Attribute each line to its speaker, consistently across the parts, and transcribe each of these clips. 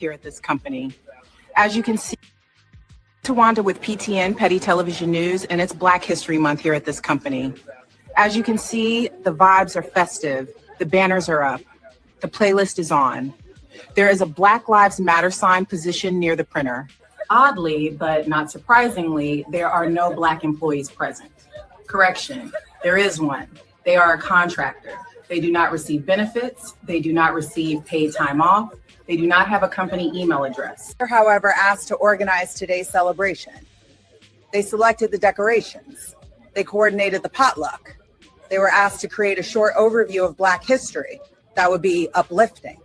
Speaker 1: here at this company. As you can see, Towanda with PTN, Petty Television News, and it's Black History Month here at this company. As you can see, the vibes are festive, the banners are up, the playlist is on. There is a Black Lives Matter sign positioned near the printer. Oddly, but not surprisingly, there are no Black employees present. Correction, there is one. They are a contractor. They do not receive benefits. They do not receive paid time off. They do not have a company email address.
Speaker 2: They're, however, asked to organize today's celebration. They selected the decorations. They coordinated the potluck. They were asked to create a short overview of Black history that would be uplifting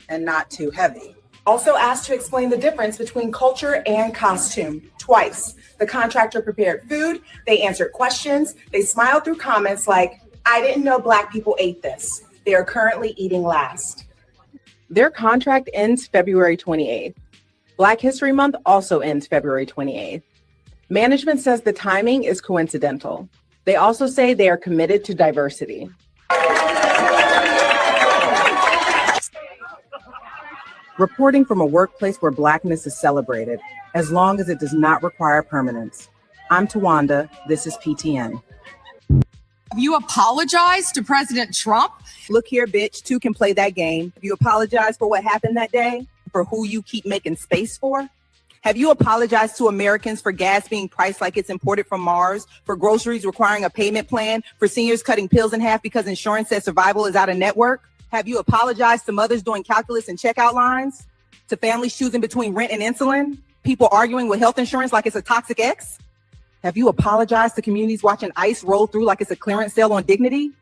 Speaker 2: and not too heavy.
Speaker 1: Also asked to explain the difference between culture and costume twice. The contractor prepared food, they answered questions, they smiled through comments like, I didn't know Black people ate this. They are currently eating last. Their contract ends February 28th. Black History Month also ends February 28th. Management says the timing is coincidental. They also say they are committed to diversity. Reporting from a workplace where Blackness is celebrated, as long as it does not require permanence. I'm Towanda, this is PTN.
Speaker 3: Have you apologized to President Trump?
Speaker 1: Look here, bitch, two can play that game. Have you apologized for what happened that day? For who you keep making space for? Have you apologized to Americans for gas being priced like it's imported from Mars, for groceries requiring a payment plan, for seniors cutting pills in half because insurance says survival is out of network? Have you apologized to mothers doing calculus and checkout lines? To families choosing between rent and insulin? People arguing with health insurance like it's a toxic X? Have you apologized to communities watching ICE roll through like it's a clearance sale on dignity?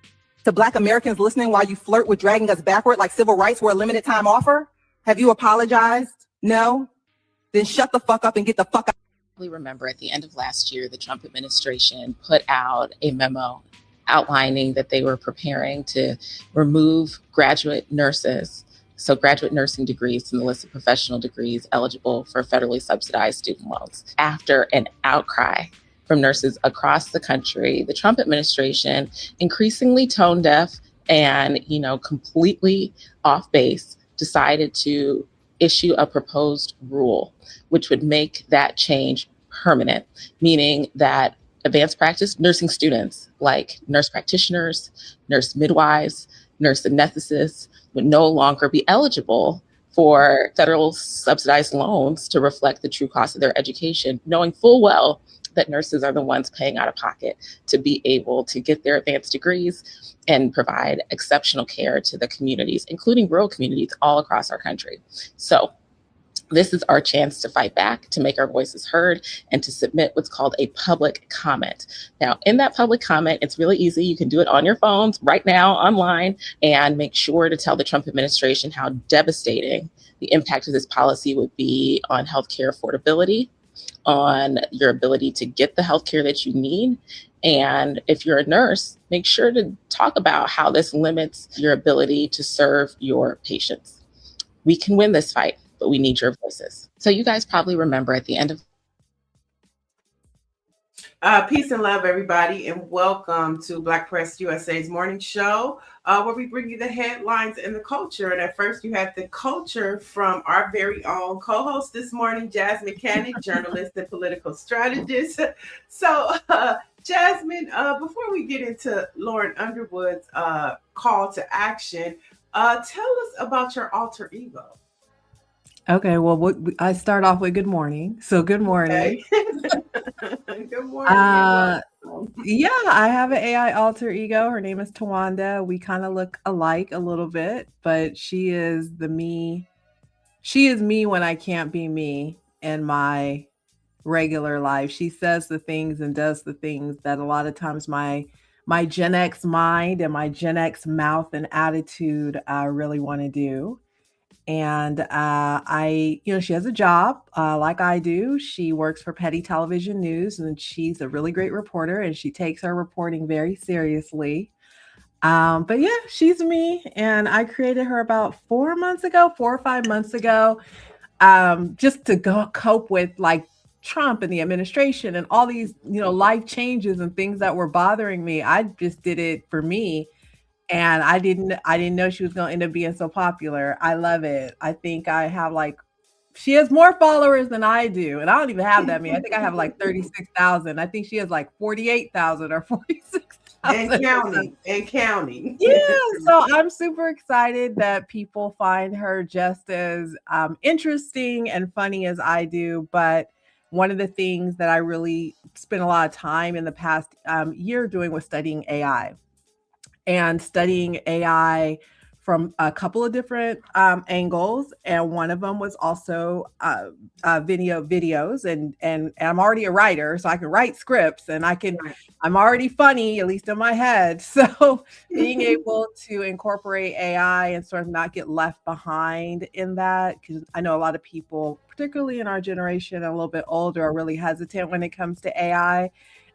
Speaker 1: To Black Americans listening while you flirt with dragging us backward like civil rights were a limited time offer? Have you apologized? No? Then shut the fuck up and get the fuck out.
Speaker 4: We remember at the end of last year, the Trump administration put out a memo outlining that they were preparing to remove graduate nurses, so graduate nursing degrees from the list of professional degrees eligible for federally subsidized student loans. After an outcry from nurses across the country, the Trump administration, increasingly tone deaf and, completely off base, decided to issue a proposed rule which would make that change permanent, meaning that advanced practice nursing students like nurse practitioners, nurse midwives, nurse anesthetists would no longer be eligible for federal subsidized loans to reflect the true cost of their education, knowing full well that nurses are the ones paying out of pocket to be able to get their advanced degrees and provide exceptional care to the communities, including rural communities all across our country. So this is our chance to fight back, to make our voices heard, and to submit what's called a public comment. Now, in that public comment, it's really easy. You can do it on your phones right now, online, and make sure to tell the Trump administration how devastating the impact of this policy would be on healthcare affordability, on your ability to get the healthcare that you need. And if you're a nurse, make sure to talk about how this limits your ability to serve your patients. We can win this fight, but we need your voices. So you guys probably remember at the end of
Speaker 5: peace and love, everybody, and welcome to Black Press USA's morning show, where we bring you the headlines and the culture. And at first, you have the culture from our very own co-host this morning, Jasmyne Cannick, journalist and political strategist. So, Jasmyne, before we get into Lauren Underwood's call to action, tell us about your alter ego.
Speaker 6: Okay, well, I start off with good morning. So good morning.
Speaker 5: Okay. Good morning.
Speaker 6: Yeah, I have an AI alter ego. Her name is Towanda. We kind of look alike a little bit, but she is me. She is me when I can't be me in my regular life. She says the things and does the things that a lot of times my Gen X mind and my Gen X mouth and attitude really want to do. And she has a job like I do. She works for Petty Television News, and she's a really great reporter, and she takes her reporting very seriously. But yeah, she's me, and I created her about 4 or 5 months ago, just to cope with like Trump and the administration and all these, life changes and things that were bothering me. I just did it for me. And I didn't know she was going to end up being so popular. I love it. I think I have she has more followers than I do. And I don't even have that many. I think I have 36,000. I think she has 48,000 or 46,000.
Speaker 5: And counting.
Speaker 6: Yeah. So I'm super excited that people find her just as interesting and funny as I do. But one of the things that I really spent a lot of time in the past year doing was studying AI. And studying AI from a couple of different angles, and one of them was also videos. And I'm already a writer, so I can write scripts, and I'm already funny, at least in my head. So being able to incorporate AI and sort of not get left behind in that, because I know a lot of people, particularly in our generation and a little bit older, are really hesitant when it comes to AI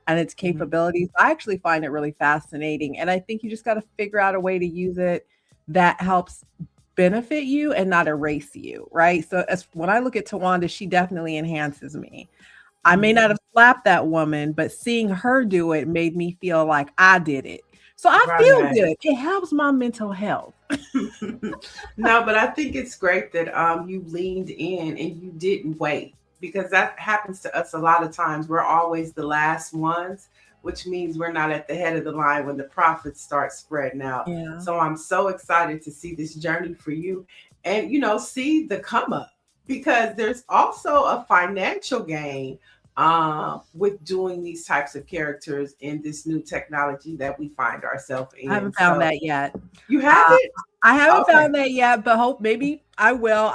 Speaker 6: and its capabilities. I actually find it really fascinating. And I think you just got to figure out a way to use it that helps benefit you and not erase you, right? So when I look at Towanda, she definitely enhances me. I may not have slapped that woman, but seeing her do it made me feel like I did it. So I feel good. It helps my mental health.
Speaker 5: No, but I think it's great that you leaned in and you didn't wait. Because that happens to us a lot of times. We're always the last ones, which means we're not at the head of the line when the profits start spreading out.
Speaker 6: Yeah.
Speaker 5: So I'm so excited to see this journey for you and, see the come up, because there's also a financial gain with doing these types of characters in this new technology that we find ourselves in.
Speaker 6: I haven't found that yet.
Speaker 5: You haven't?
Speaker 6: I haven't found that yet, but hope maybe I will.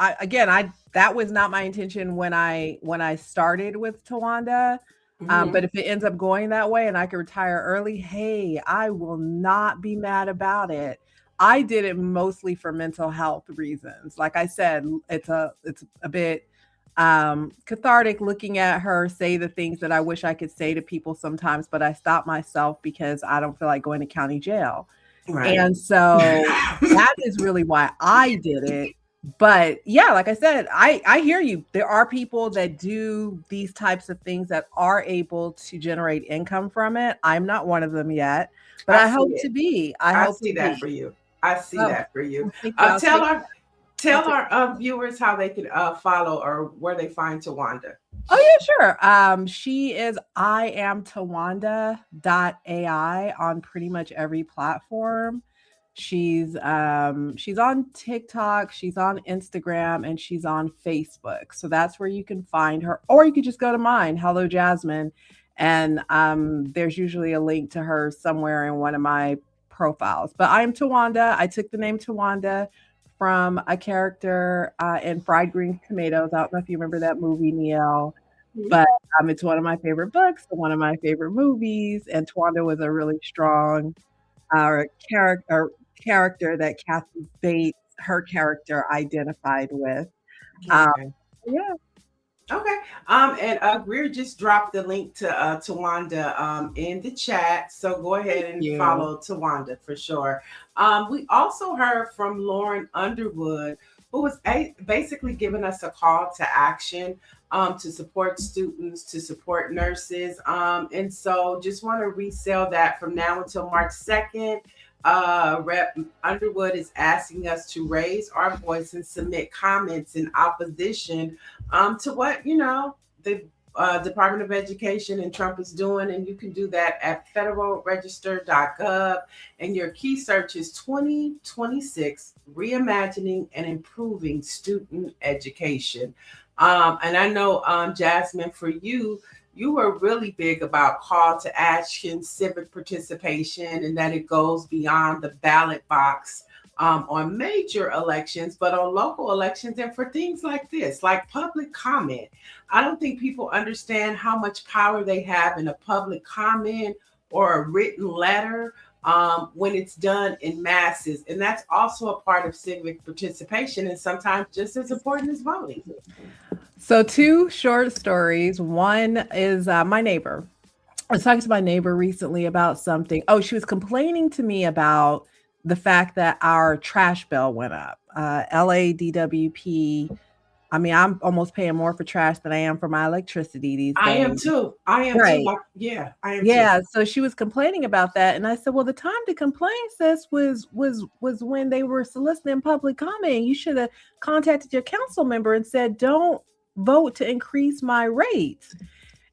Speaker 6: That was not my intention when I started with Towanda. But if it ends up going that way and I can retire early, hey, I will not be mad about it. I did it mostly for mental health reasons. Like I said, it's a bit cathartic looking at her say the things that I wish I could say to people sometimes, but I stop myself because I don't feel like going to county jail. Right. And so that is really why I did it. But yeah, like I said, I hear you. There are people that do these types of things that are able to generate income from it. I'm not one of them yet, but I hope to be.
Speaker 5: I see that for you. Tell our viewers how they can follow or where they find Towanda.
Speaker 6: Oh yeah, sure. She is I am Towanda.ai on pretty much every platform. She's on TikTok, she's on Instagram, and she's on Facebook. So that's where you can find her. Or you could just go to mine, Hello Jasmyne, and there's usually a link to her somewhere in one of my profiles. But I'm Towanda. I took the name Towanda from a character in Fried Green Tomatoes. I don't know if you remember that movie, Neil. But it's one of my favorite books, one of my favorite movies, and Towanda was a really strong character that Kathy Bates, her character, identified with. Yeah.
Speaker 5: Okay. And Greer just dropped the link to Towanda in the chat. So go ahead and follow Towanda for sure. We also heard from Lauren Underwood, who was basically giving us a call to action to support students, to support nurses. And so just want to resell that from now until March 2nd. Rep Underwood is asking us to raise our voice and submit comments in opposition to what, the Department of Education and Trump is doing. And you can do that at federalregister.gov. And your key search is 2026 Reimagining and Improving Student Education. And I know, Jasmyne, for you were really big about call to action, civic participation, and that it goes beyond the ballot box on major elections, but on local elections and for things like this, like public comment. I don't think people understand how much power they have in a public comment or a written letter when it's done in masses. And that's also a part of civic participation and sometimes just as important as voting.
Speaker 6: So 2 short stories. One is my neighbor. I was talking to my neighbor recently about something. Oh, she was complaining to me about the fact that our trash bill went up. LADWP I mean, I'm almost paying more for trash than I am for my electricity these days.
Speaker 5: I am too. I am
Speaker 6: Right.
Speaker 5: too. I am
Speaker 6: Yeah.
Speaker 5: too.
Speaker 6: So she was complaining about that. And I said, well, the time to complain, sis, was when they were soliciting public comment. You should have contacted your council member and said, don't vote to increase my rates.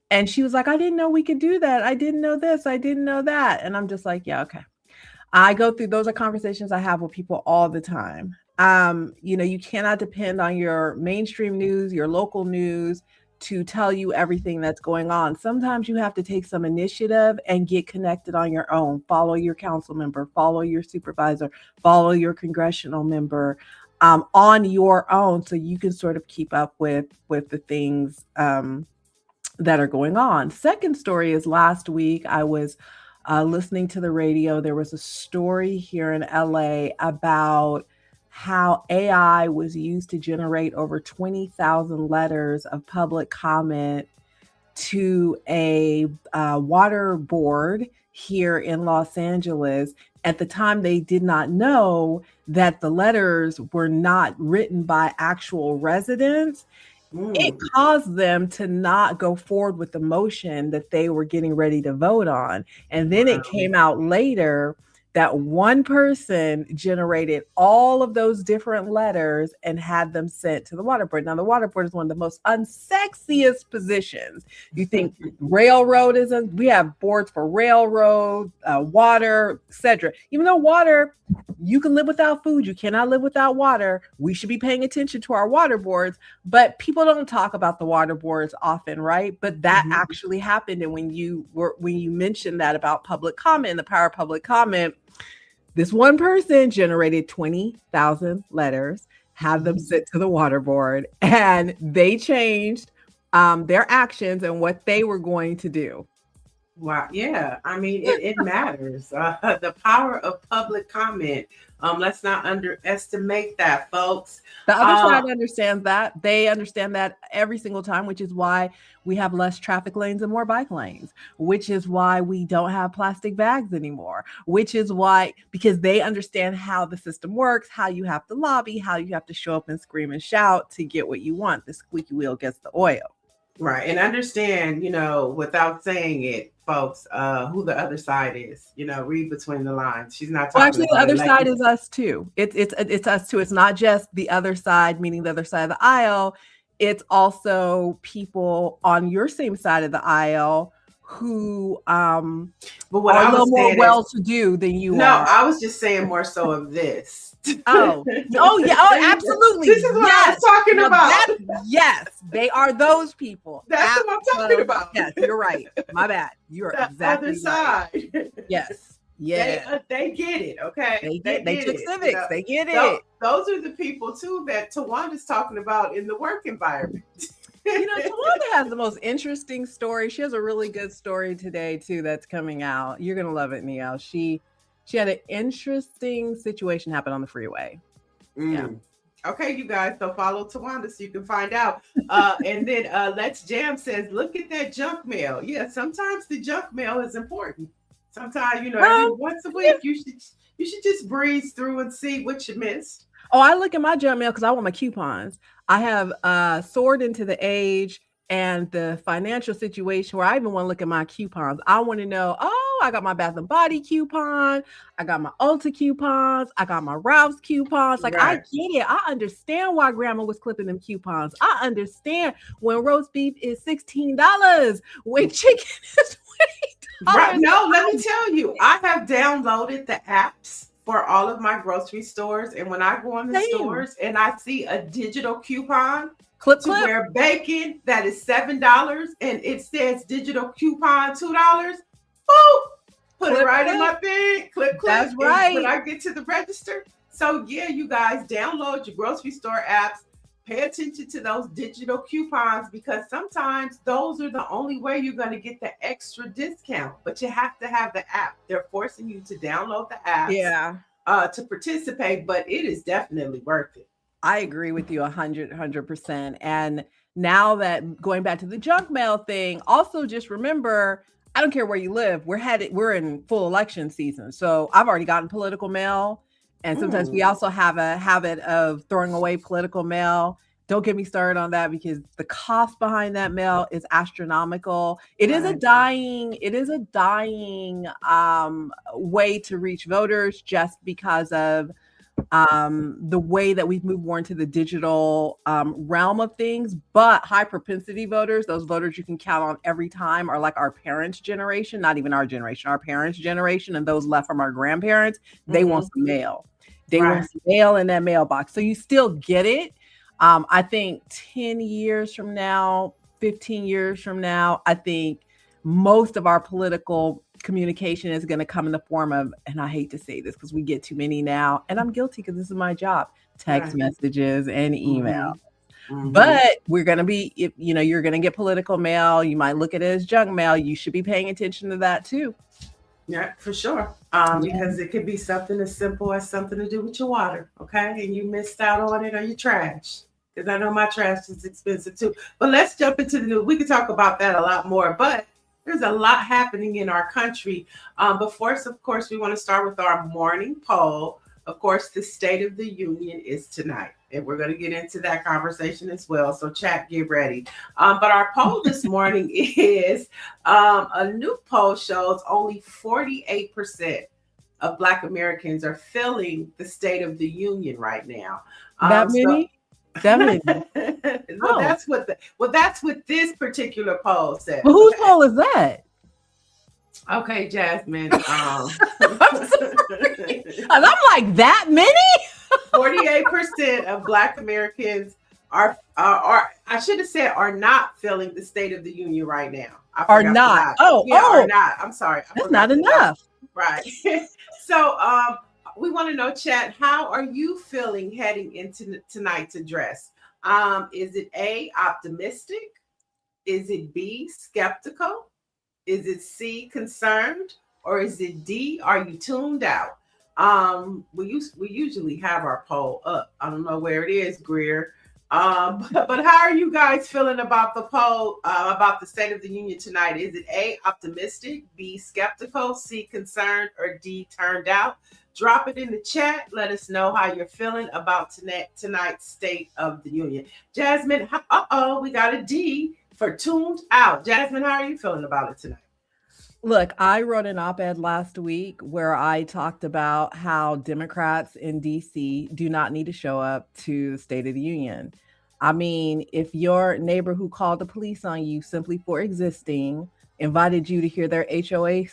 Speaker 6: And she was like, I didn't know we could do that. I didn't know this. I didn't know that. And I'm just like, yeah, okay. I go through, those are conversations I have with people all the time. You cannot depend on your mainstream news, your local news to tell you everything that's going on. Sometimes you have to take some initiative and get connected on your own. Follow your council member, follow your supervisor, follow your congressional member on your own, so you can sort of keep up with the things that are going on. Second story is last week I was listening to the radio. There was a story here in LA about how AI was used to generate over 20,000 letters of public comment to a water board here in Los Angeles. At the time, they did not know that the letters were not written by actual residents. It caused them to not go forward with the motion that they were getting ready to vote on. And then it came out later that one person generated all of those different letters and had them sent to the water board. Now, the water board is one of the most unsexiest positions. You think railroad isn't, we have boards for railroad, water, etc. Even though water, you can live without food, you cannot live without water. We should be paying attention to our water boards, but people don't talk about the water boards often, right? But that actually happened. And when you mentioned that about public comment, the power of public comment, this one person generated 20,000 letters, had them sent to the water board, and they changed their actions and what they were going to do.
Speaker 5: Wow. Yeah. I mean, it matters. The power of public comment. Let's not underestimate that, folks.
Speaker 6: The other side understands that. They understand that every single time, which is why we have less traffic lanes and more bike lanes, which is why we don't have plastic bags anymore, which is why, because they understand how the system works, how you have to lobby, how you have to show up and scream and shout to get what you want. The squeaky wheel gets the oil.
Speaker 5: Right. And understand, without saying it, folks, who the other side is, read between the lines. She's not talking
Speaker 6: actually, the other side is us too. It's us too. It's not just the other side, meaning the other side of the aisle. It's also people on your same side of the aisle who
Speaker 5: but what
Speaker 6: are
Speaker 5: I
Speaker 6: a little
Speaker 5: was
Speaker 6: more
Speaker 5: saying
Speaker 6: well-to-do than you are.
Speaker 5: No, I was just saying more so of this.
Speaker 6: Oh yeah. Oh, absolutely.
Speaker 5: This is what I was talking about.
Speaker 6: Yes, they are those people.
Speaker 5: That's what I'm talking about.
Speaker 6: Yes, you're right. My bad. You're
Speaker 5: the
Speaker 6: exactly
Speaker 5: other side.
Speaker 6: Right. Yes. Yeah.
Speaker 5: They get it. Okay.
Speaker 6: They took civics. They get
Speaker 5: it.
Speaker 6: it.
Speaker 5: Those are the people too that Tawanda's talking about in the work environment.
Speaker 6: Towanda has the most interesting story. She has a really good story today too that's coming out. You're gonna love it, Neil. She had an interesting situation happen on the freeway. Yeah.
Speaker 5: Okay, you guys. So follow Towanda so you can find out. And then Let's Jam says, look at that junk mail. Yeah, sometimes the junk mail is important. Sometimes, every once a week, you should just breeze through and see what you missed.
Speaker 6: Oh, I look at my junk mail because I want my coupons. I have soared into the age and the financial situation where I even want to look at my coupons. I want to know, I got my Bath and Body coupon. I got my Ulta coupons. I got my Ralph's coupons. Like, right. I get it. I understand why grandma was clipping them coupons. I understand when roast beef is $16, when chicken is $20.
Speaker 5: Right. No, let me tell you, I have downloaded the apps for all of my grocery stores. And when I go on the stores and I see a digital coupon, clip. Where bacon that is $7 and it says digital coupon $2, boop, put it right in my thing, clip.
Speaker 6: That's right.
Speaker 5: When I get to the register. So yeah, you guys download your grocery store apps, pay attention to those digital coupons because sometimes those are the only way you're going to get the extra discount, but you have to have the app. They're forcing you to download the app to participate, but it is definitely worth it.
Speaker 6: I agree with you 100%. And now that going back to the junk mail thing, also just remember, I don't care where you live. We're in full election season. So I've already gotten political mail. And sometimes we also have a habit of throwing away political mail. Don't get me started on that because the cost behind that mail is astronomical. It is a dying way to reach voters just because of the way that we've moved more into the digital realm of things. But high propensity voters, those voters you can count on every time, are like our parents' generation, not even our generation, our parents' generation, and those left from our grandparents. They want some mail. They want some mail in that mailbox. So you still get it. I think 10 years from now, 15 years from now, I think most of our political communication is going to come in the form of, and I hate to say this because we get too many now, and I'm guilty because this is my job, text messages and email. But we're going to be, you're going to get political mail. You might look at it as junk mail. You should be paying attention to that too.
Speaker 5: Yeah, for sure. Because it could be something as simple as something to do with your water, okay? And you missed out on it, or your trash. Because I know my trash is expensive too. But let's jump into the news. We could talk about that a lot more, but there's a lot happening in our country. But first, of course, we want to start with our morning poll. Of course, the State of the Union is tonight, and we're going to get into that conversation as well. So chat, get ready. But our poll this morning is a new poll shows only 48% of Black Americans are feeling the State of the Union right now.
Speaker 6: That many?
Speaker 5: Well, that's what this particular poll says.
Speaker 6: Well, whose poll is that?
Speaker 5: Okay, Jasmine.
Speaker 6: I'm sorry. And I'm like, that many?
Speaker 5: 48% of Black Americans are I should have said are not feeling the State of the Union right now.
Speaker 6: Are not.
Speaker 5: Are not. I'm sorry.
Speaker 6: That's not enough.
Speaker 5: Right. So we want to know, chat, how are you feeling heading into tonight's address? Is it A, optimistic? Is it B, skeptical? Is it C, concerned? Or is it D, are you tuned out? We usually have our poll up. I don't know where it is, Greer. But how are you guys feeling about the poll about the State of the Union tonight? Is it A, optimistic, B, skeptical, C, concerned, or D, turned out? Drop it in the chat. Let us know how you're feeling about tonight's State of the Union. Jasmine, we got a D for tuned out. Jasmine, how are you feeling about it tonight?
Speaker 6: Look, I wrote an op-ed last week where I talked about how Democrats in DC do not need to show up to the State of the Union. I mean, if your neighbor who called the police on you simply for existing invited you to hear their HOA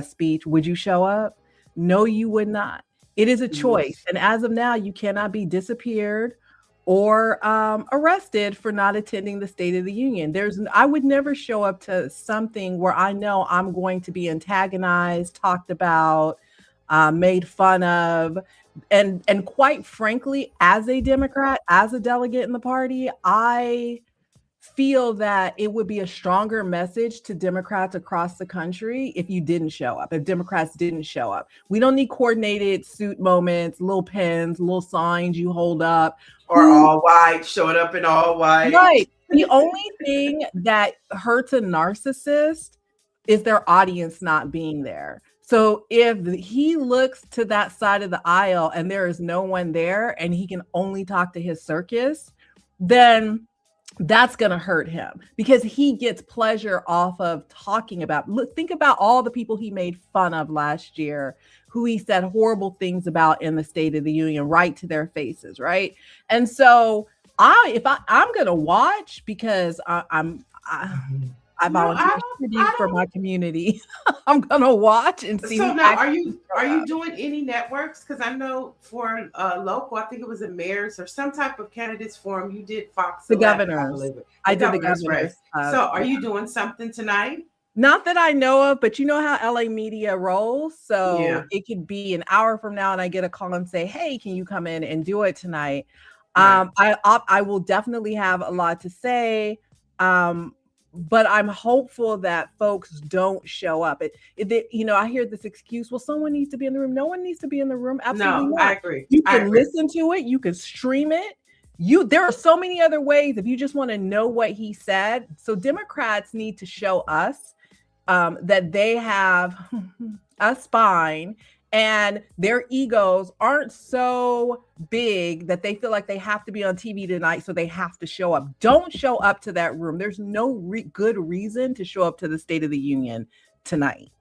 Speaker 6: speech, would you show up? No, you would not. It is a choice. And as of now, you cannot be disappeared or arrested for not attending the State of the Union. I would never show up to something where I know I'm going to be antagonized, talked about, made fun of. And quite frankly, as a Democrat, as a delegate in the party, I feel that it would be a stronger message to Democrats across the country if you didn't show up, if Democrats didn't show up. We don't need coordinated suit moments, little pens, little signs you hold up.
Speaker 5: Or all white, showing up in all white.
Speaker 6: Right. The only thing that hurts a narcissist is their audience not being there. So if he looks to that side of the aisle and there is no one there and he can only talk to his circus, then that's going to hurt him because he gets pleasure off of talking about. Look, think about all the people he made fun of last year, who he said horrible things about in the State of the Union, right to their faces, right? And so I'm going to watch because I volunteer for my community. I'm gonna watch and see.
Speaker 5: So now, are you doing any networks? Because I know for local, I think it was a mayor's or some type of candidates forum. You did Fox.
Speaker 6: The governors. I did the governors.
Speaker 5: Race. So are you doing something tonight?
Speaker 6: Not that I know of, but you know how LA media rolls. So It could be an hour from now, and I get a call and say, "Hey, can you come in and do it tonight?" Right. I will definitely have a lot to say. But I'm hopeful that folks don't show up. I hear this excuse, well, someone needs to be in the room. No one needs to be in the room. Absolutely not.
Speaker 5: I agree.
Speaker 6: You can listen to it. You can stream it. There are so many other ways if you just want to know what he said. So Democrats need to show us that they have a spine and their egos aren't so big that they feel like they have to be on TV tonight, so they have to show up. Don't show up to that room. There's no good reason to show up to the State of the Union tonight.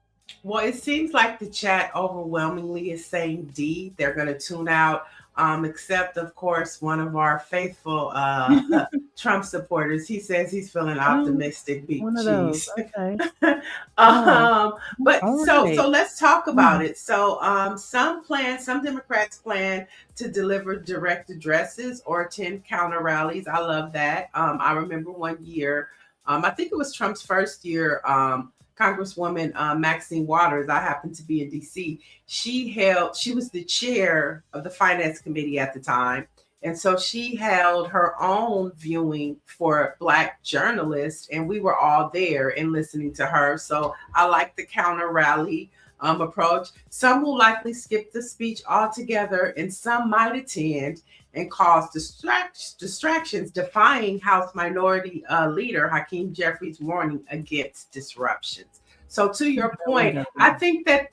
Speaker 5: Well, it seems like the chat overwhelmingly is saying D. They're going to tune out, except, of course, one of our faithful Trump supporters. He says he's feeling optimistic.
Speaker 6: One of those. Okay.
Speaker 5: But
Speaker 6: right.
Speaker 5: so let's talk about it. So some Democrats plan to deliver direct addresses or attend counter rallies. I love that. I remember one year, I think it was Trump's first year, Congresswoman Maxine Waters, I happened to be in DC. She was the chair of the Finance Committee at the time. And so she held her own viewing for Black journalists, and we were all there and listening to her. So I like the counter rally approach. Some will likely skip the speech altogether, and some might attend and cause distractions, defying House Minority Leader Hakeem Jeffries' warning against disruptions. So to your point, I think that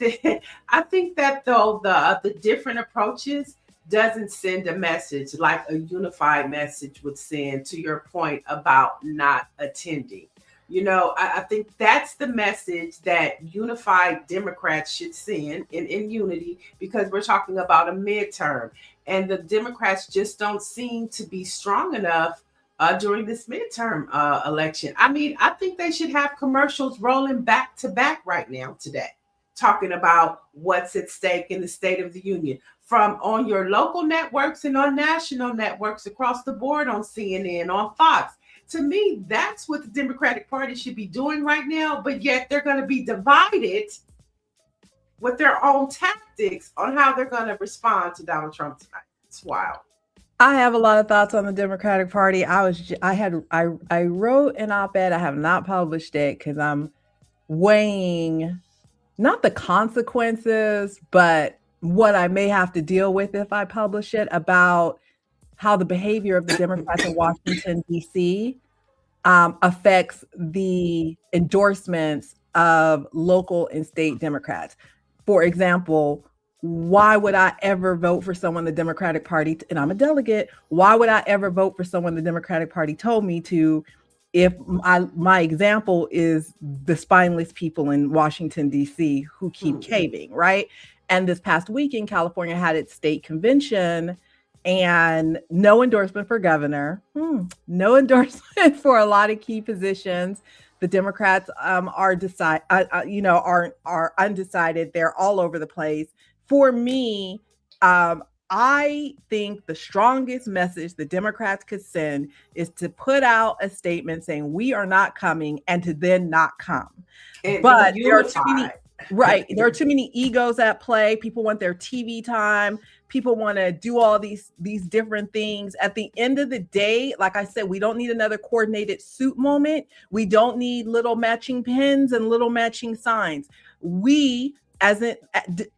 Speaker 5: though the different approaches doesn't send a message like a unified message would send, to your point about not attending. I think that's the message that unified Democrats should send in unity, because we're talking about a midterm. And the Democrats just don't seem to be strong enough during this midterm election. I mean, I think they should have commercials rolling back to back right now today, talking about what's at stake in the State of the Union, from on your local networks and on national networks across the board, on CNN, on Fox. To me, that's what the Democratic Party should be doing right now, but yet they're going to be divided with their own tactics on how they're going to respond to Donald Trump tonight. It's wild.
Speaker 6: I have a lot of thoughts on the Democratic Party. I wrote an op-ed. I have not published it because I'm weighing not the consequences, but what I may have to deal with if I publish it, about how the behavior of the Democrats in Washington, D.C. Affects the endorsements of local and state Democrats. For example, why would I ever vote for someone the Democratic Party, and I'm a delegate, why would I ever vote for someone the Democratic Party told me to, if my example is the spineless people in Washington, D.C. who keep caving, right? And this past weekend, California had its state convention, and no endorsement for governor, no endorsement for a lot of key positions. The Democrats are undecided. They're all over the place. For me, I think the strongest message the Democrats could send is to put out a statement saying we are not coming, and to then not come. But there are too many. Right. There are too many egos at play. People want their TV time. People want to do all these different things. At the end of the day, like I said, we don't need another coordinated suit moment. We don't need little matching pins and little matching signs. We, as in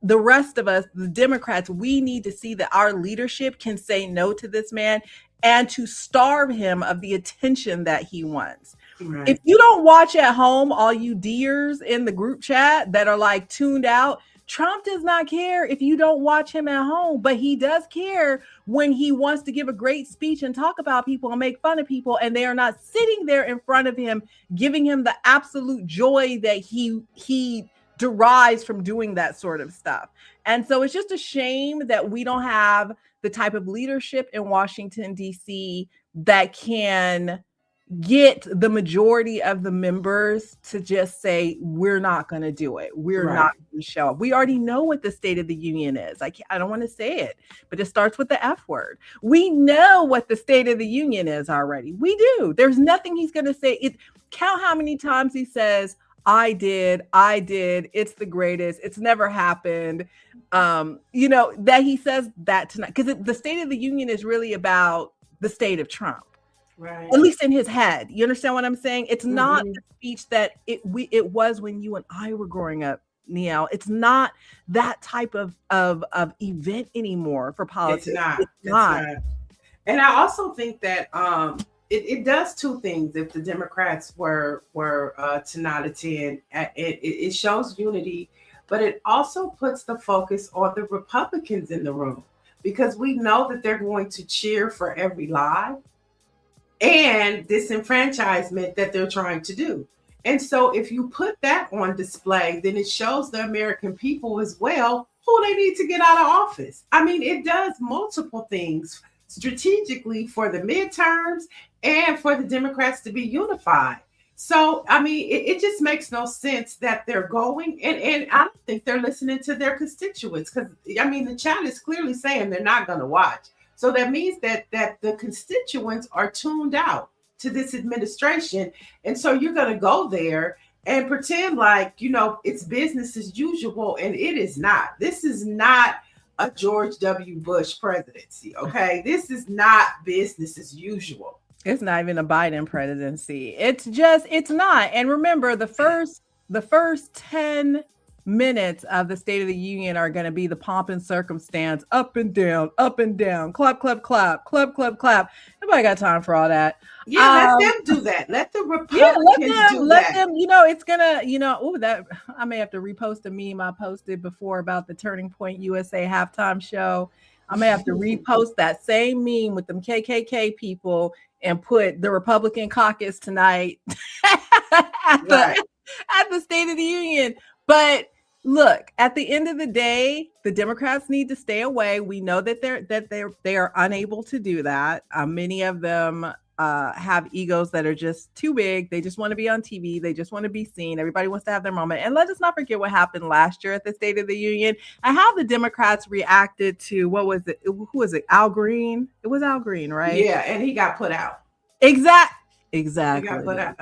Speaker 6: the rest of us, the Democrats, we need to see that our leadership can say no to this man and to starve him of the attention that he wants. Right. If you don't watch at home, all you deers in the group chat that are like tuned out, Trump does not care if you don't watch him at home, but he does care when he wants to give a great speech and talk about people and make fun of people, and they are not sitting there in front of him, giving him the absolute joy that he derives from doing that sort of stuff. And so it's just a shame that we don't have the type of leadership in Washington, D.C. that can get the majority of the members to just say, we're not going to do it. We're not going to show up. We already know what the State of the Union is. I don't want to say it, but it starts with the F word. We know what the State of the Union is already. We do. There's nothing he's going to say. Count how many times he says, I did, it's the greatest, it's never happened. That he says that tonight, because the State of the Union is really about the state of Trump. Right. At least in his head. You understand what I'm saying? It's not the speech that it was when you and I were growing up, Neil. It's not that type of event anymore for politics. It's not.
Speaker 5: And I also think that it does two things. If the Democrats were to not attend, it shows unity, but it also puts the focus on the Republicans in the room, because we know that they're going to cheer for every lie and disenfranchisement that they're trying to do. And so if you put that on display, then it shows the American people as well who they need to get out of office. I mean, it does multiple things strategically for the midterms and for the Democrats to be unified. So, I mean, it just makes no sense that they're going, and I don't think they're listening to their constituents, because, I mean, the chat is clearly saying they're not going to watch. So that means that the constituents are tuned out to this administration. And so you're going to go there and pretend like, it's business as usual, and it is not. This is not a George W. Bush presidency, okay? This is not business as usual.
Speaker 6: It's not even a Biden presidency. It's not. And remember, the first 10 minutes of the State of the Union are going to be the pomp and circumstance, up and down, clap, clap, clap, clap, clap, clap. Nobody got time for all that.
Speaker 5: Yeah, let them do that. Let the Republicans
Speaker 6: let them, it's gonna, that I may have to repost a meme I posted before about the Turning Point USA halftime show. I may have to repost that same meme with them KKK people and put the Republican caucus tonight at the State of the Union. But look, at the end of the day, the Democrats need to stay away. We know that they are unable to do that. Many of them have egos that are just too big. They just want to be on TV. They just want to be seen. Everybody wants to have their moment. And let us not forget what happened last year at the State of the Union and how the Democrats reacted to, what was it? Who was it? Al Green? It was Al Green, right?
Speaker 5: Yeah, and he got put out.
Speaker 6: Exactly.
Speaker 5: He got put out.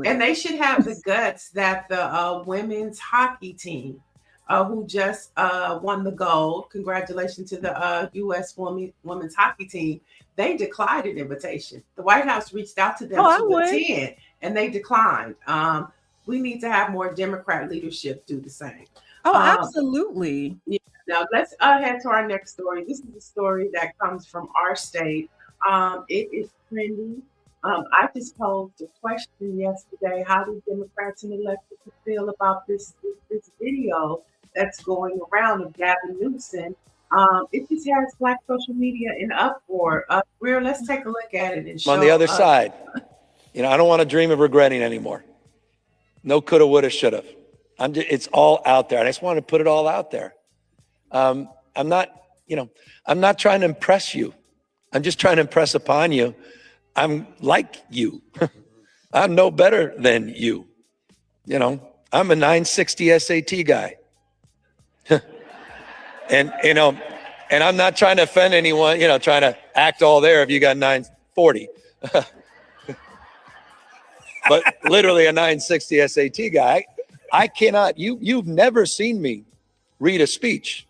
Speaker 5: And they should have the guts that the women's hockey team, who just won the gold. Congratulations to the U.S. women's hockey team. They declined an invitation. The White House reached out to them to attend, and they declined. We need to have more Democrat leadership do the same.
Speaker 6: Oh, absolutely.
Speaker 5: Yeah. Now let's head to our next story. This is a story that comes from our state. It is trendy. I just posed a question yesterday. How do Democrats and elected feel about this video that's going around of Gavin Newsom? It just has Black social media in uproar. Greer, let's take a look at it and show.
Speaker 7: On the other side, I don't want to dream of regretting anymore. No coulda, woulda, shoulda. It's all out there. I just want to put it all out there. I'm not trying to impress you. I'm just trying to impress upon you. I'm like you. I'm no better than you. I'm a 960 SAT guy. And I'm not trying to offend anyone, trying to act all there if you got 940. But literally a 960 SAT guy. I cannot, you've never seen me read a speech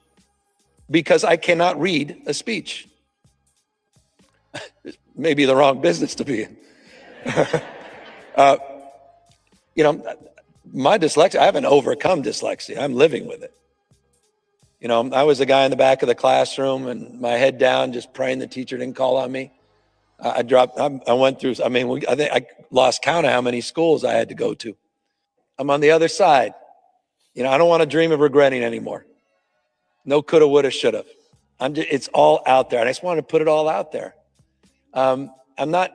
Speaker 7: because I cannot read a speech. Maybe the wrong business to be in. My dyslexia, I haven't overcome dyslexia. I'm living with it. I was the guy in the back of the classroom and my head down, just praying the teacher didn't call on me. I went through, I think I lost count of how many schools I had to go to. I'm on the other side. I don't want to dream of regretting anymore. No coulda, woulda, shoulda. It's all out there. And I just want to put it all out there. I'm not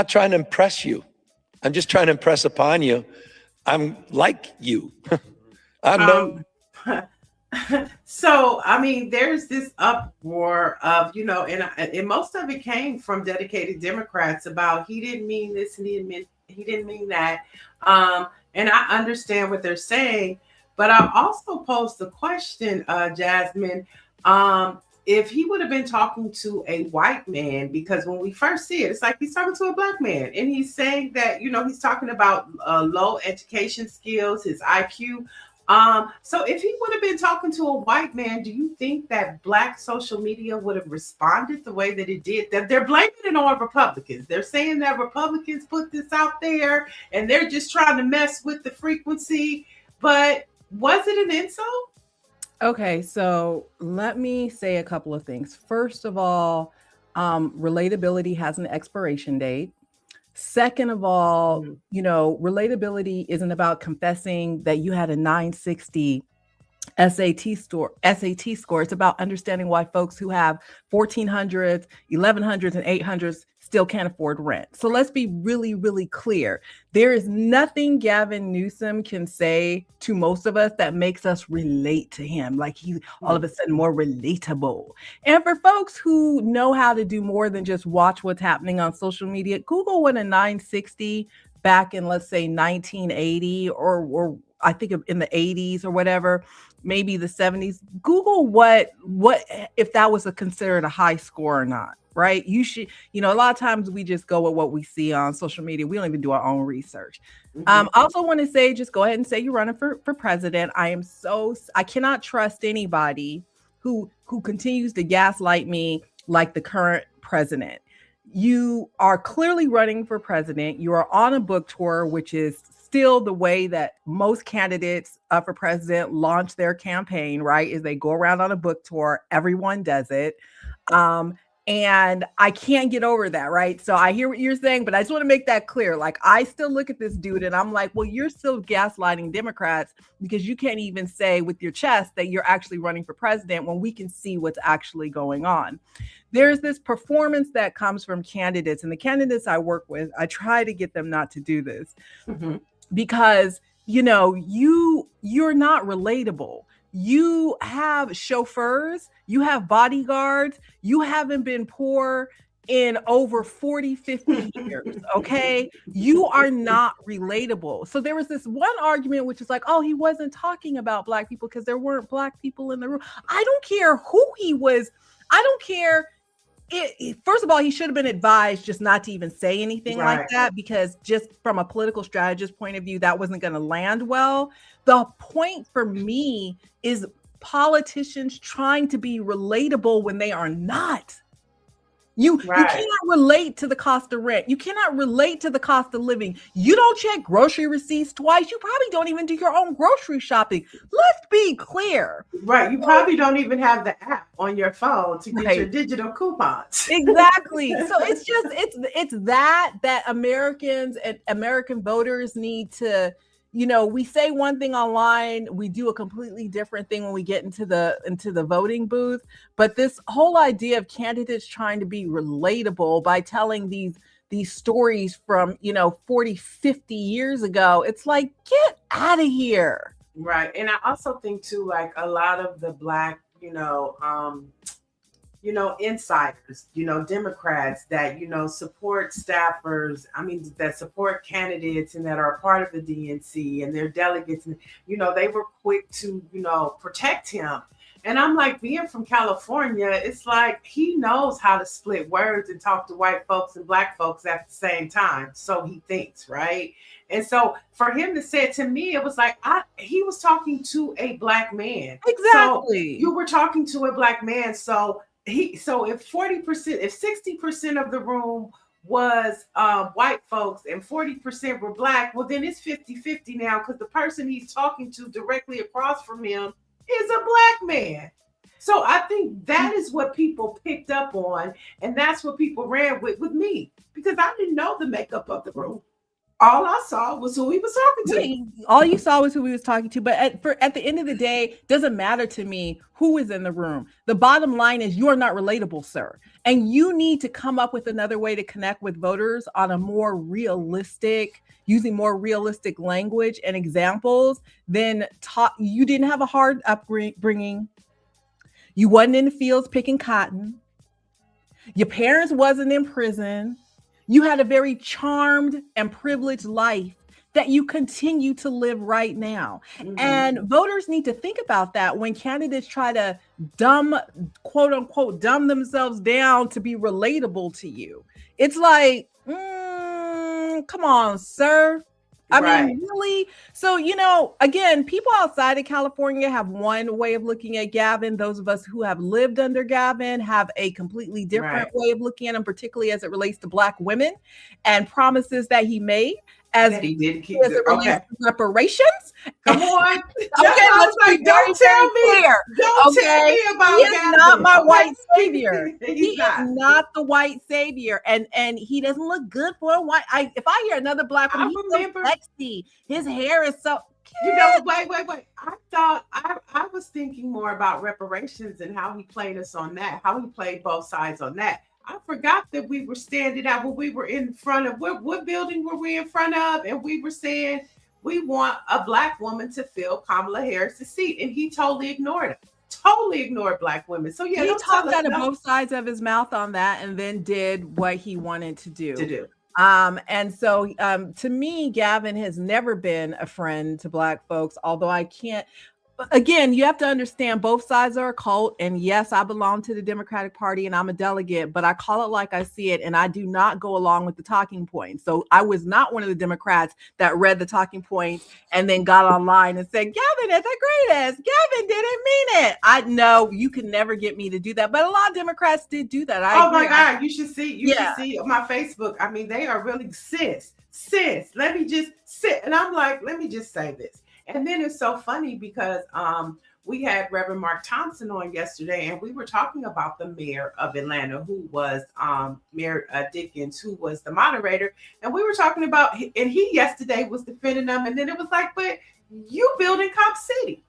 Speaker 7: trying to impress you. I'm just trying to impress upon you. I'm like you.
Speaker 5: So, there's this uproar of, and most of it came from dedicated Democrats about he didn't mean this and he didn't mean that. And I understand what they're saying, but I also posed the question, Jasmyne, if he would have been talking to a white man, because when we first see it, it's like he's talking to a Black man and he's saying that, he's talking about low education skills, his IQ. So if he would have been talking to a white man, do you think that Black social media would have responded the way that it did? That they're blaming it on Republicans. They're saying that Republicans put this out there and they're just trying to mess with the frequency. But was it an insult?
Speaker 6: Okay, so let me say a couple of things. First of all, relatability has an expiration date. Second of all, you know, relatability isn't about confessing that you had a 960 SAT score. It's about understanding why folks who have 1400s, 1100s, and 800s still can't afford rent. So let's be really, really clear. There is nothing Gavin Newsom can say to most of us that makes us relate to him. Like he's all of a sudden more relatable. And for folks who know how to do more than just watch what's happening on social media, Google what a 960 back in, let's say, 1980 or I think in the 80s or whatever, maybe the 70s. Google what if that was considered a high score or not, right? You should, you know, a lot of times we just go with what we see on social media. We don't even do our own research. I also want to say, just go ahead and say you're running for president. I cannot trust anybody who continues to gaslight me like the current president. You are clearly running for president. You are on a book tour, which is still the way that most candidates for president launch their campaign, right? Is they go around on a book tour. Everyone does it. And I can't get over that, right? So I hear what you're saying, but I just want to make that clear. Like, I still look at this dude and I'm like, well, you're still gaslighting Democrats because you can't even say with your chest that you're actually running for president when we can see what's actually going on. There's this performance that comes from candidates, and the candidates I work with, I try to get them not to do this because, you know, you're not relatable. You have chauffeurs, you have bodyguards, you haven't been poor in over 40, 50 years, okay? You are not relatable. So there was this one argument which is like, oh, he wasn't talking about Black people because there weren't Black people in the room. I don't care who he was. I don't care. First of all, he should have been advised just not to even say anything like that, because just from a political strategist point of view, that wasn't going to land well. The point for me is politicians trying to be relatable when they are not. You cannot relate to the cost of rent. You cannot relate to the cost of living. You don't check grocery receipts twice. You probably don't even do your own grocery shopping. Let's be clear.
Speaker 5: Right. You probably don't even have the app on your phone to get your digital coupons.
Speaker 6: Exactly. So it's just, it's that Americans and American voters need to, you know, we say one thing online, we do a completely different thing when we get into the voting booth. But this whole idea of candidates trying to be relatable by telling these stories from, you know, 40, 50 years ago, it's like, get out of here.
Speaker 5: Right. And I also think too, like a lot of the Black, insiders, Democrats that, support staffers, that support candidates and that are part of the DNC and their delegates, and, they were quick to, protect him. And I'm like, being from California, it's like he knows how to split words and talk to white folks and Black folks at the same time. So he thinks, right? And so for him to say it to me, it was like, he was talking to a Black man.
Speaker 6: Exactly.
Speaker 5: So you were talking to a Black man. So if 60% of the room was white folks and 40% were Black, well, then it's 50-50 now, because the person he's talking to directly across from him is a Black man. So I think that is what people picked up on, and that's what people ran with me, because I didn't know the makeup of the room. All I saw was who he was talking to.
Speaker 6: All you saw was who he was talking to. But at the end of the day, it doesn't matter to me who is in the room. The bottom line is you are not relatable, sir. And you need to come up with another way to connect with voters on a more realistic, using more realistic language and examples than you didn't have a hard upbringing. You wasn't in the fields picking cotton. Your parents wasn't in prison. You had a very charmed and privileged life that you continue to live right now. Mm-hmm. And voters need to think about that when candidates try to quote unquote, dumb themselves down to be relatable to you. It's like, come on, sir. I mean, really? So, again, people outside of California have one way of looking at Gavin. Those of us who have lived under Gavin have a completely different way of looking at him, particularly as it relates to Black women and promises that he made. as
Speaker 5: he did keep
Speaker 6: as it relates
Speaker 5: okay.
Speaker 6: to reparations.
Speaker 5: Come on.
Speaker 6: Okay,
Speaker 5: I was
Speaker 6: let's be very, very clear.
Speaker 5: Don't tell me about
Speaker 6: he is
Speaker 5: Gavin.
Speaker 6: not my white savior.
Speaker 5: He
Speaker 6: is not the white savior, and he doesn't look good for a white. If I hear another black woman, he's so sexy. His hair is so.
Speaker 5: You know, wait. I thought I was thinking more about reparations and how he played us on that, how he played both sides on that. I forgot that we were standing out when we were in front of what building were we in front of, and we were saying we want a black woman to fill Kamala Harris's seat, and he totally ignored it. Totally ignored black women. So yeah,
Speaker 6: he talked out of both sides of his mouth on that, and then did what he wanted to do. And so to me, Gavin has never been a friend to black folks, although I can't. Again, you have to understand both sides are a cult. And yes, I belong to the Democratic Party and I'm a delegate, but I call it like I see it. And I do not go along with the talking points. So I was not one of the Democrats that read the talking points and then got online and said, Gavin is the greatest. Gavin didn't mean it. I know you can never get me to do that. But a lot of Democrats did do that.
Speaker 5: Oh my God, you should see. You should see on my Facebook. I mean, they are really sis, let me just sit. And I'm like, let me just say this. And then it's so funny because we had Reverend Mark Thompson on yesterday, and we were talking about the mayor of Atlanta, who was Mayor Dickens, who was the moderator. And we were talking about, and he yesterday was defending them. And then it was like, but you building Cop City.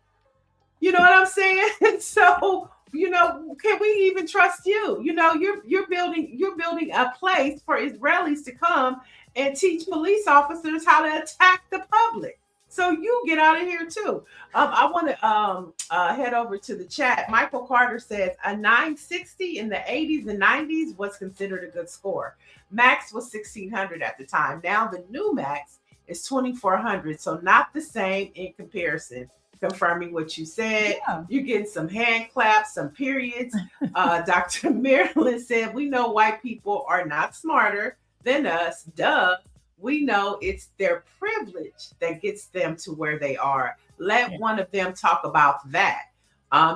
Speaker 5: You know what I'm saying? And so, you know, can we even trust you? You know, you're building a place for Israelis to come and teach police officers how to attack the public. So you get out of here too. I want to head over to the chat. Michael Carter says a 960 in the 80s and 90s was considered a good score. Max was 1600 at the time. Now the new Max is 2400. So not the same in comparison. Confirming what you said. Yeah. You're getting some hand claps, some periods. Dr. Marilyn said, we know white people are not smarter than us. Duh. We know it's their privilege that gets them to where they are. Let one of them talk about that.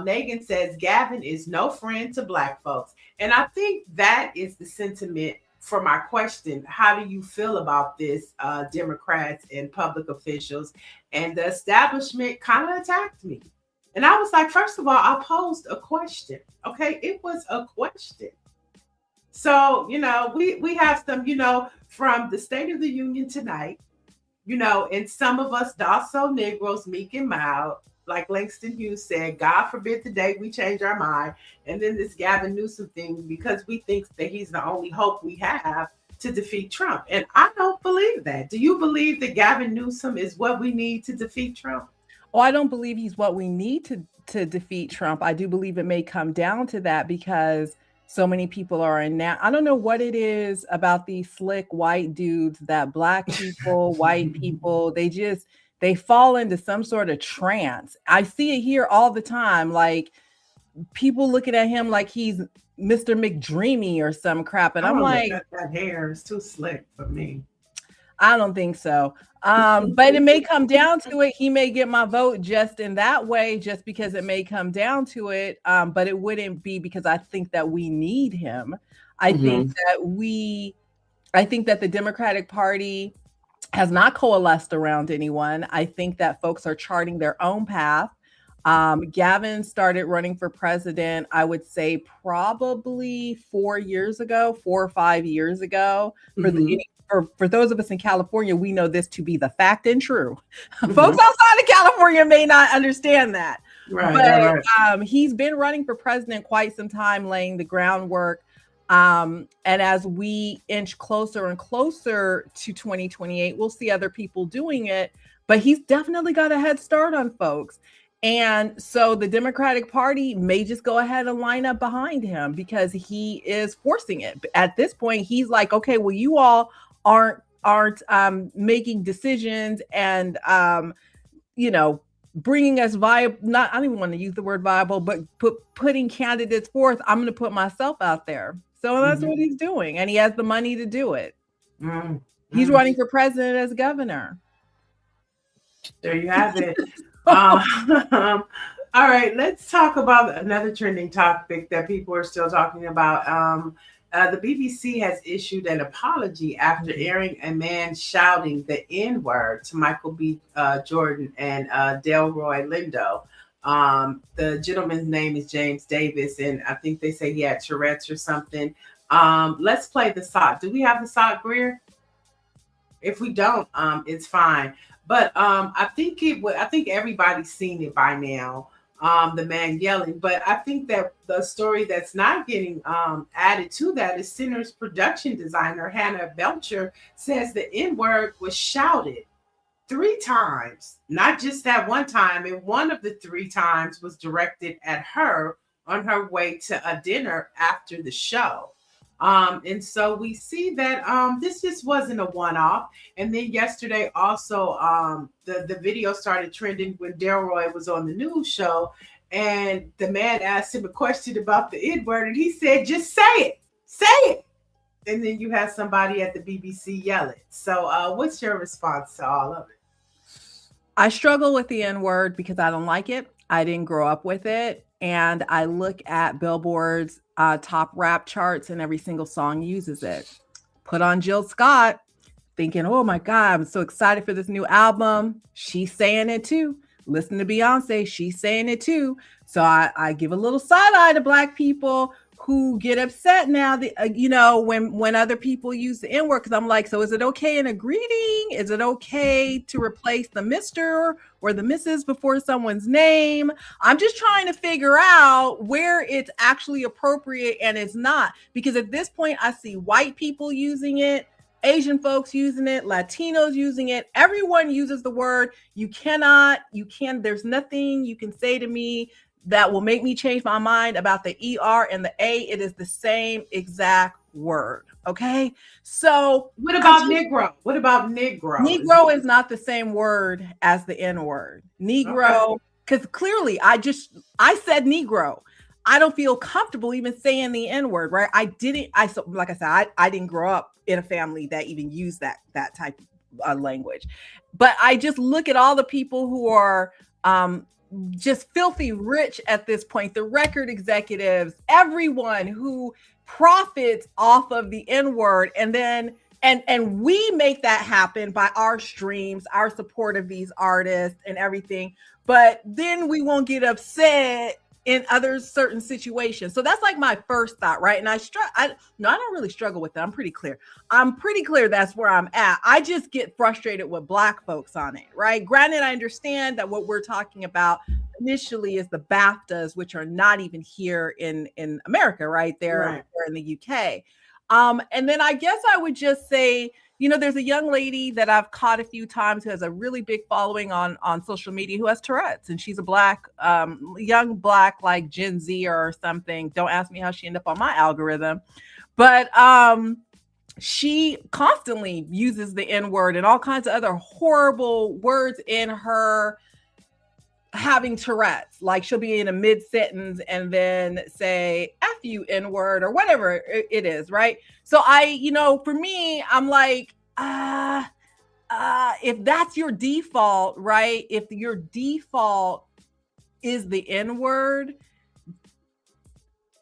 Speaker 5: Megan says, Gavin is no friend to black folks. And I think that is the sentiment for my question. How do you feel about this, Democrats and public officials? And the establishment kind of attacked me. And I was like, first of all, I posed a question. Okay, it was a question. So, you know, we have some, you know, from the State of the Union tonight, you know, and some of us docile Negroes, meek and mild, like Langston Hughes said, God forbid the day we change our mind. And then this Gavin Newsom thing, because we think that he's the only hope we have to defeat Trump. And I don't believe that. Do you believe that Gavin Newsom is what we need to defeat Trump?
Speaker 6: Oh, I don't believe he's what we need to defeat Trump. I do believe it may come down to that because so many people are in now. I don't know what it is about these slick white dudes that black people, white people, they fall into some sort of trance. I see it here all the time. Like people looking at him like he's Mr. McDreamy or some crap. And I'm like,
Speaker 5: that hair is too slick for me.
Speaker 6: I don't think so. But it may come down to it. He may get my vote just in that way, just because it may come down to it. But it wouldn't be because I think that we need him. I think that the Democratic Party has not coalesced around anyone. I think that folks are charting their own path. Gavin started running for president, I would say probably 4 or 5 years ago. For those of us in California, we know this to be the fact and true. Folks outside of California may not understand that. Right. He's been running for president quite some time, laying the groundwork. And as we inch closer and closer to 2028, we'll see other people doing it. But he's definitely got a head start on folks. And so the Democratic Party may just go ahead and line up behind him because he is forcing it. At this point, he's like, okay, well, you all aren't making decisions and bringing us viable. I don't even want to use the word viable, but putting candidates forth. I'm going to put myself out there. So that's what he's doing, and he has the money to do it. He's running for president as governor.
Speaker 5: There you have it. All right, let's talk about another trending topic that people are still talking about. The BBC has issued an apology after airing a man shouting the N-word to Michael B. Jordan and Delroy Lindo. The gentleman's name is James Davis, and I think they say he had Tourette's or something. Let's play the sock. Do we have the sock, Greer? If we don't, it's fine. But I think everybody's seen it by now. The man yelling, but I think that the story that's not getting added to that is Sinner's production designer Hannah Belcher says the N-word was shouted 3 times, not just that one time, and one of the 3 times was directed at her on her way to a dinner after the show. And so we see that this just wasn't a one-off. And then yesterday also the video started trending when Delroy was on the news show, and the man asked him a question about the N-word, and he said, just say it. And then you have somebody at the BBC yell it. So what's your response to all of it?
Speaker 6: I struggle with the N-word because I don't like it. I didn't grow up with it. And I look at Billboard's top rap charts, and every single song uses it. Put on Jill Scott, thinking, oh my God, I'm so excited for this new album. She's saying it too. Listen to Beyonce, she's saying it too. So I give a little side eye to Black people who get upset now, when other people use the N-word, because I'm like, so is it okay in a greeting? Is it okay to replace the Mr. or the Mrs. before someone's name? I'm just trying to figure out where it's actually appropriate and it's not, because at this point I see white people using it, Asian folks using it, Latinos using it. Everyone uses the word. There's nothing you can say to me that will make me change my mind about the ER and the A. It is the same exact word. Okay. So
Speaker 5: what about Negro? What about Negro?
Speaker 6: Negro is not the same word as the N-word. Negro, because clearly I said Negro. I don't feel comfortable even saying the N-word, right? I didn't grow up in a family that even used that type of language. But I just look at all the people who are just filthy rich at this point, the record executives, everyone who profits off of the N-word, and then and we make that happen by our streams, our support of these artists and everything. But then we won't get upset in other certain situations. So that's like my first thought, right? And I don't really struggle with that. I'm pretty clear that's where I'm at. I just get frustrated with Black folks on it, right? Granted, I understand that what we're talking about initially is the BAFTAs, which are not even here in America, right? They're in the UK. And then I guess I would just say, there's a young lady that I've caught a few times who has a really big following on social media who has Tourette's, and she's a Black, young Black, like Gen Z or something. Don't ask me how she ended up on my algorithm, but she constantly uses the N-word and all kinds of other horrible words in her having Tourette's. Like she'll be in a mid-sentence and then say F you N-word or whatever it is, right? So for me, I'm like, if that's your default, right? If your default is the N-word,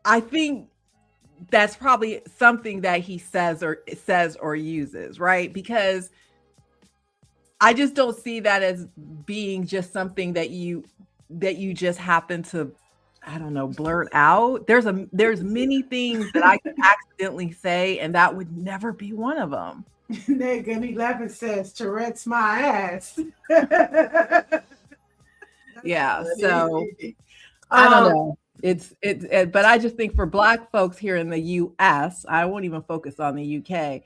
Speaker 6: I think that's probably something that he says or uses, right? Because I just don't see that as being just something that you just happen to, I don't know, blurt out. There's many things that I could accidentally say, and that would never be one of them.
Speaker 5: Gun 11 says Tourette's my ass.
Speaker 6: Yeah, so I don't know. It's but I just think for Black folks here in the US, I won't even focus on the UK,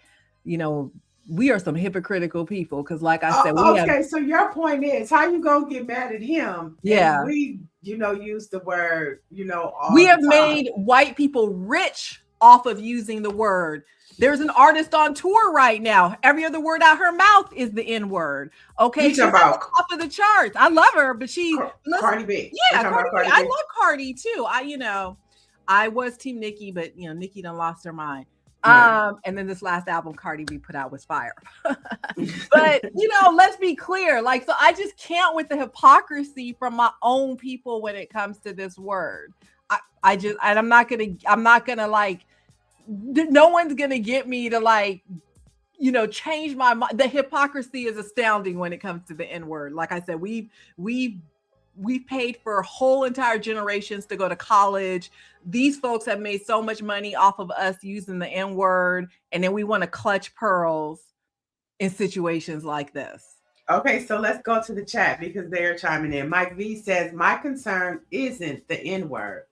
Speaker 6: we are some hypocritical people, because like I said,
Speaker 5: so your point is, how you gonna get mad at him?
Speaker 6: Yeah,
Speaker 5: we use the word,
Speaker 6: we have made white people rich off of using the word. There's an artist on tour right now. Every other word out her mouth is the N-word. Okay, she's
Speaker 5: about
Speaker 6: top of the charts. I love her, but
Speaker 5: Cardi B.
Speaker 6: Yeah, Cardi B. I love Cardi too. I was Team Nicki, but Nicki done lost her mind. And then this last album Cardi B put out was fire. But let's be clear, so I just can't with the hypocrisy from my own people when it comes to this word. I'm not gonna no one's gonna get me to like, change my mind. The hypocrisy is astounding when it comes to the N-word. Like I said, we've paid for whole entire generations to go to college. These folks have made so much money off of us using the N-word, and then we want to clutch pearls in situations like this.
Speaker 5: Okay, so let's go to the chat because they're chiming in. Mike V says, my concern isn't the N-word.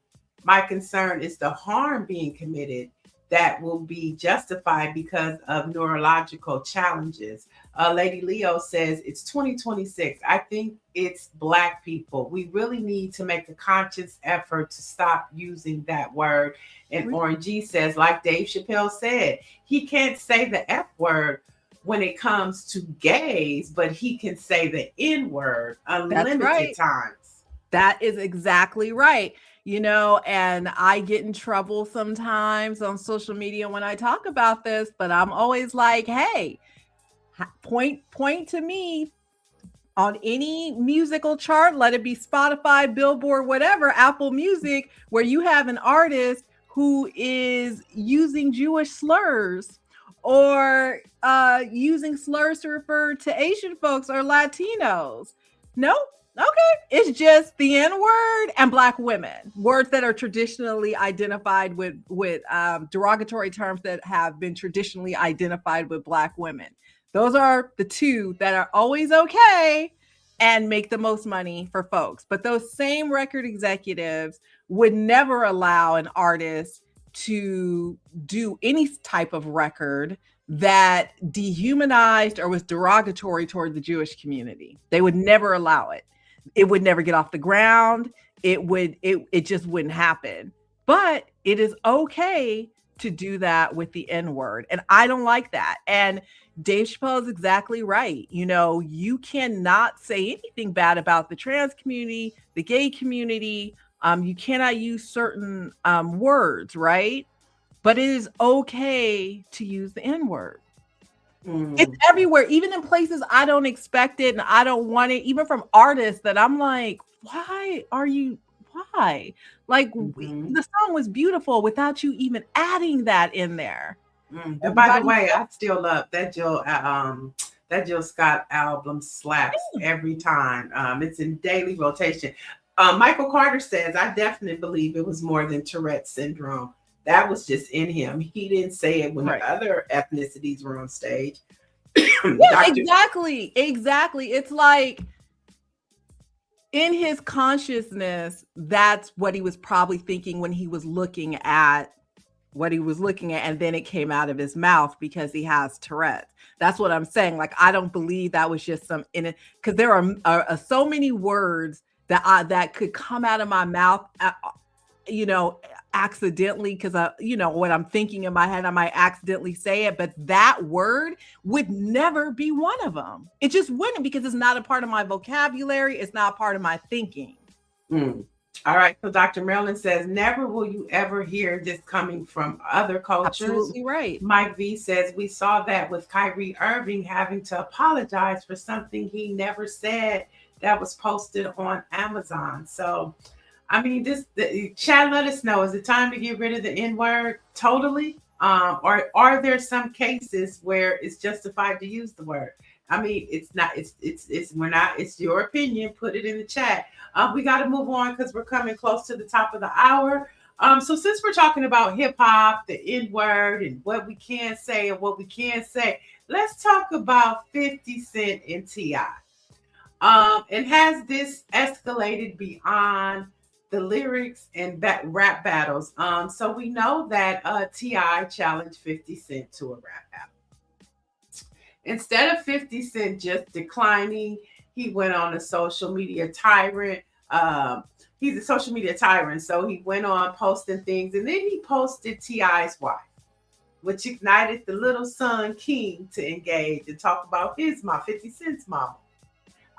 Speaker 5: My concern is the harm being committed that will be justified because of neurological challenges. Lady Leo says, it's 2026. I think it's Black people. We really need to make a conscious effort to stop using that word. And Orange G says, like Dave Chappelle said, he can't say the F word when it comes to gays, but he can say the N word unlimited times.
Speaker 6: That is exactly right. And I get in trouble sometimes on social media when I talk about this, but I'm always like, hey, point to me on any musical chart, let it be Spotify, Billboard, whatever, Apple Music, where you have an artist who is using Jewish slurs or using slurs to refer to Asian folks or Latinos. Nope. Okay, it's just the N-word and Black women, words that are traditionally identified with derogatory terms that have been traditionally identified with Black women. Those are the two that are always okay and make the most money for folks. But those same record executives would never allow an artist to do any type of record that dehumanized or was derogatory toward the Jewish community. They would never allow it. It would never get off the ground. It just wouldn't happen. But it is okay to do that with the N-word. And I don't like that. And Dave Chappelle is exactly right. You cannot say anything bad about the trans community, the gay community. You cannot use certain words, right? But it is okay to use the N-word. It's everywhere, even in places I don't expect it and I don't want it, even from artists that I'm like, why? Like, the song was beautiful without you even adding that in there.
Speaker 5: And by the way, I still love that Jill Scott album slaps every time. It's in daily rotation. Michael Carter says, I definitely believe it was more than Tourette's syndrome. That was just in him. He didn't say it when the other ethnicities were on stage.
Speaker 6: Yeah, exactly. It's like in his consciousness, that's what he was probably thinking when he was looking at what he was looking at, and then it came out of his mouth because he has Tourette's. That's what I'm saying. Like, I don't believe that was just some in it, because there are so many words that could come out of my mouth, accidentally, because what I'm thinking in my head, I might accidentally say it, but that word would never be one of them. It just wouldn't, because it's not a part of my vocabulary. It's not a part of my thinking.
Speaker 5: All right. So Dr. Marilyn says, never will you ever hear this coming from other cultures.
Speaker 6: Absolutely right.
Speaker 5: Mike V says, we saw that with Kyrie Irving having to apologize for something he never said that was posted on Amazon. So I mean, Chad, let us know. Is it time to get rid of the N-word totally? Or are there some cases where it's justified to use the word? I mean, it's not. It's your opinion. Put it in the chat. We got to move on because we're coming close to the top of the hour. So since we're talking about hip hop, the N-word, and what we can say and what we can't say, let's talk about 50 Cent and T.I. And has this escalated beyond the lyrics and rap battles? So we know that T.I. challenged 50 Cent to a rap battle. Instead of 50 Cent just declining, he went on a social media tyrant. He's a social media tyrant, so he went on posting things, and then he posted T.I.'s wife, which ignited the little son King to engage and talk about his mom, 50 Cent's mom.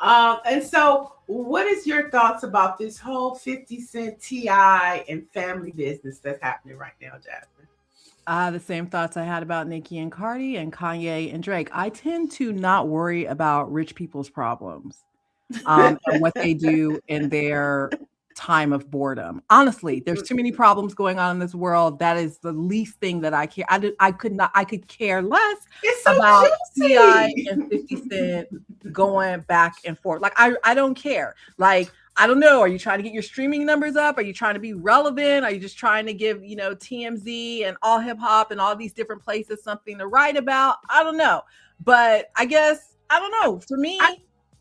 Speaker 5: And so what is your thoughts about this whole 50 Cent T.I. and family business that's happening right now, Jasmine?
Speaker 6: The same thoughts I had about Nicki and Cardi and Kanye and Drake. I tend to not worry about rich people's problems and what they do in their time of boredom. Honestly, there's too many problems going on in this world. That is the least thing that I care. I could care less about T.I. and 50 Cent going back and forth. Like, I don't care. Like, I don't know. Are you trying to get your streaming numbers up? Are you trying to be relevant? Are you just trying to give, TMZ and All Hip Hop and all these different places something to write about? I don't know. But I guess, I don't know. For me,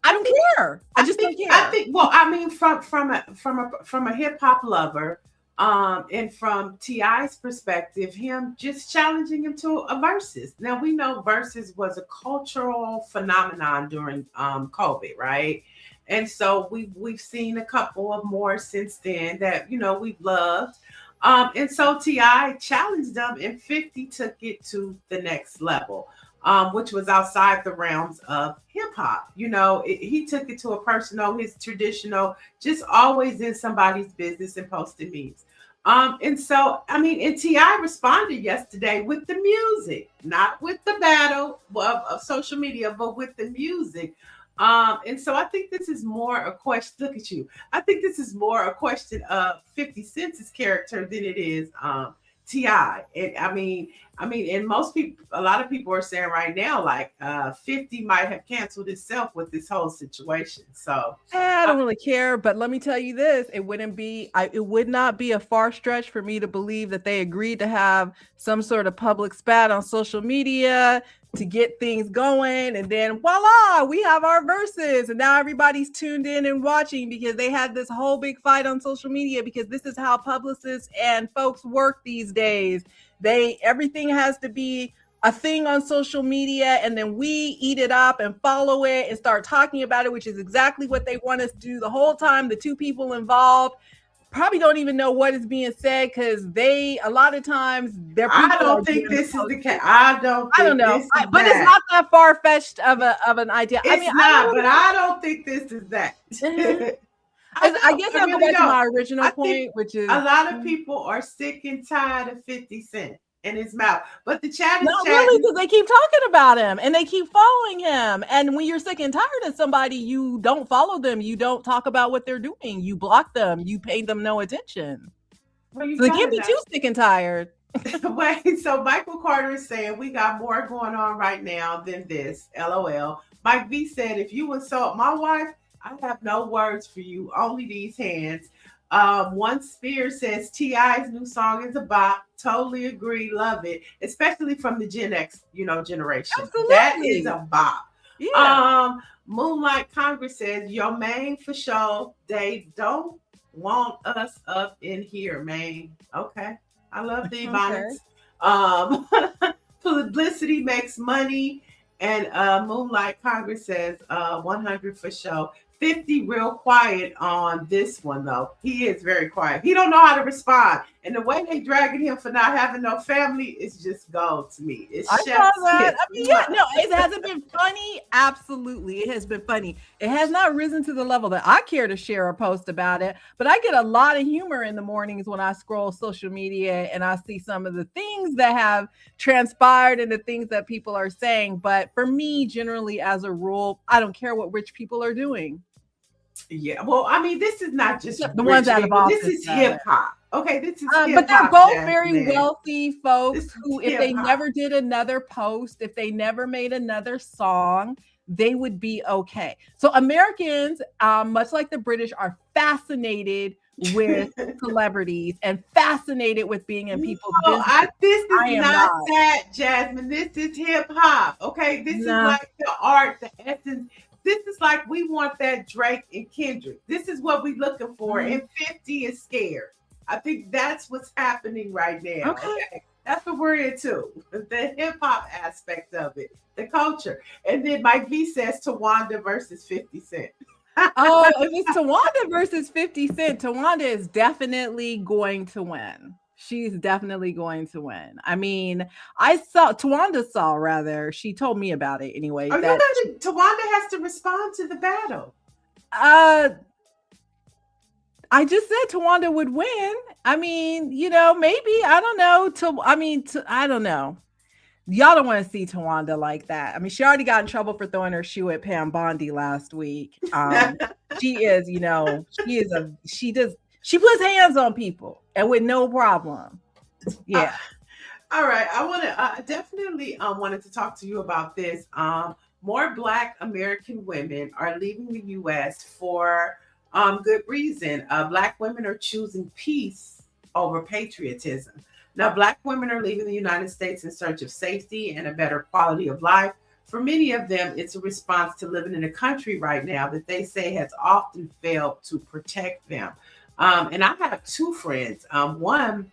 Speaker 6: I don't care. I just don't care.
Speaker 5: I think, well, I mean, from a hip hop lover, and from T.I.'s perspective, him just challenging him to a versus. Now we know versus was a cultural phenomenon during COVID, right? And so we've seen a couple of more since then that we've loved. And so T.I. challenged them, and 50 took it to the next level. Which was outside the realms of hip hop. He took it to a personal, his traditional, just always in somebody's business and posting memes. And so, I mean, and T.I. responded yesterday with the music, not with the battle of social media, but with the music. And so I think this is more a question. Look at you. I think this is more a question of 50 Cent's character than it is T.I. And I mean, and most people, a lot of people are saying right now, like 50 might have canceled itself with this whole situation. So
Speaker 6: I don't really care, but let me tell you this: it would not be a far stretch for me to believe that they agreed to have some sort of public spat on social media to get things going, and then voila, we have our verses, and now everybody's tuned in and watching because they had this whole big fight on social media, because this is how publicists and folks work these days. Everything has to be a thing on social media, and then we eat it up and follow it and start talking about it, which is exactly what they want us to do the whole time. The two people involved probably don't even know what is being said, because a lot of times
Speaker 5: I don't think this is the case. I don't know,
Speaker 6: but it's not that far-fetched of an idea.
Speaker 5: It's I don't think this is that.
Speaker 6: I guess I'll go back to my original point, which is
Speaker 5: a lot of people are sick and tired of 50 Cent in his mouth. But the chat is
Speaker 6: not really, because they keep talking about him and they keep following him. And when you're sick and tired of somebody, you don't follow them. You don't talk about what they're doing. You block them. You pay them no attention. So they can't be too sick and tired.
Speaker 5: Wait, so Michael Carter is saying we got more going on right now than this. LOL. Mike V said, if you insult my wife, I have no words for you, only these hands. One Spear says T.I.'s new song is a bop. Totally agree, love it, especially from the Gen X, generation.
Speaker 6: Absolutely.
Speaker 5: That is a bop.
Speaker 6: Yeah.
Speaker 5: Moonlight Congress says your main for show. They don't want us up in here, man. Okay, I love the bonnets. Publicity makes money, and Moonlight Congress says 100 for show. 50 real quiet on this one, though. He is very quiet. He don't know how to respond. And the way they dragging him for not having no family is just gold to me. It's
Speaker 6: I saw that. I mean, yeah, no, it hasn't been funny. Absolutely. It has been funny. It has not risen to the level that I care to share a post about it, but I get a lot of humor in the mornings when I scroll social media and I see some of the things that have transpired and the things that people are saying. But for me, generally, as a rule, I don't care what rich people are doing.
Speaker 5: Yeah, well, I mean, this is not just
Speaker 6: the ones out of office.
Speaker 5: This is hip hop. Okay, this is
Speaker 6: but they're both very wealthy folks who, if they never did another post, if they never made another song, they would be okay. So Americans, much like the British, are fascinated with celebrities and fascinated with being in people's business.
Speaker 5: This is not that, Jasmine. This is hip hop. Okay, this is like the art, the essence. This is like we want that Drake and Kendrick. This is what we're looking for. And 50 is scared. I think that's what's happening right now. Okay. That's what we're into. The hip hop aspect of it, the culture. And then Mike V says Towanda versus 50 Cent.
Speaker 6: Oh, if it's Towanda versus 50 Cent, Towanda is definitely going to win. She's definitely going to win. I mean, Towanda she told me about it anyway.
Speaker 5: Towanda has to respond to the battle.
Speaker 6: I just said Towanda would win. I mean, maybe, I don't know. I don't know. Y'all don't want to see Towanda like that. I mean, she already got in trouble for throwing her shoe at Pam Bondi last week. she is, she puts hands on people and with no problem. Yeah.
Speaker 5: All right. I definitely wanted to talk to you about this. More Black American women are leaving the U.S. for good reason. Black women are choosing peace over patriotism. Now, Black women are leaving the United States in search of safety and a better quality of life. For many of them, it's a response to living in a country right now that they say has often failed to protect them. And I have two friends. One,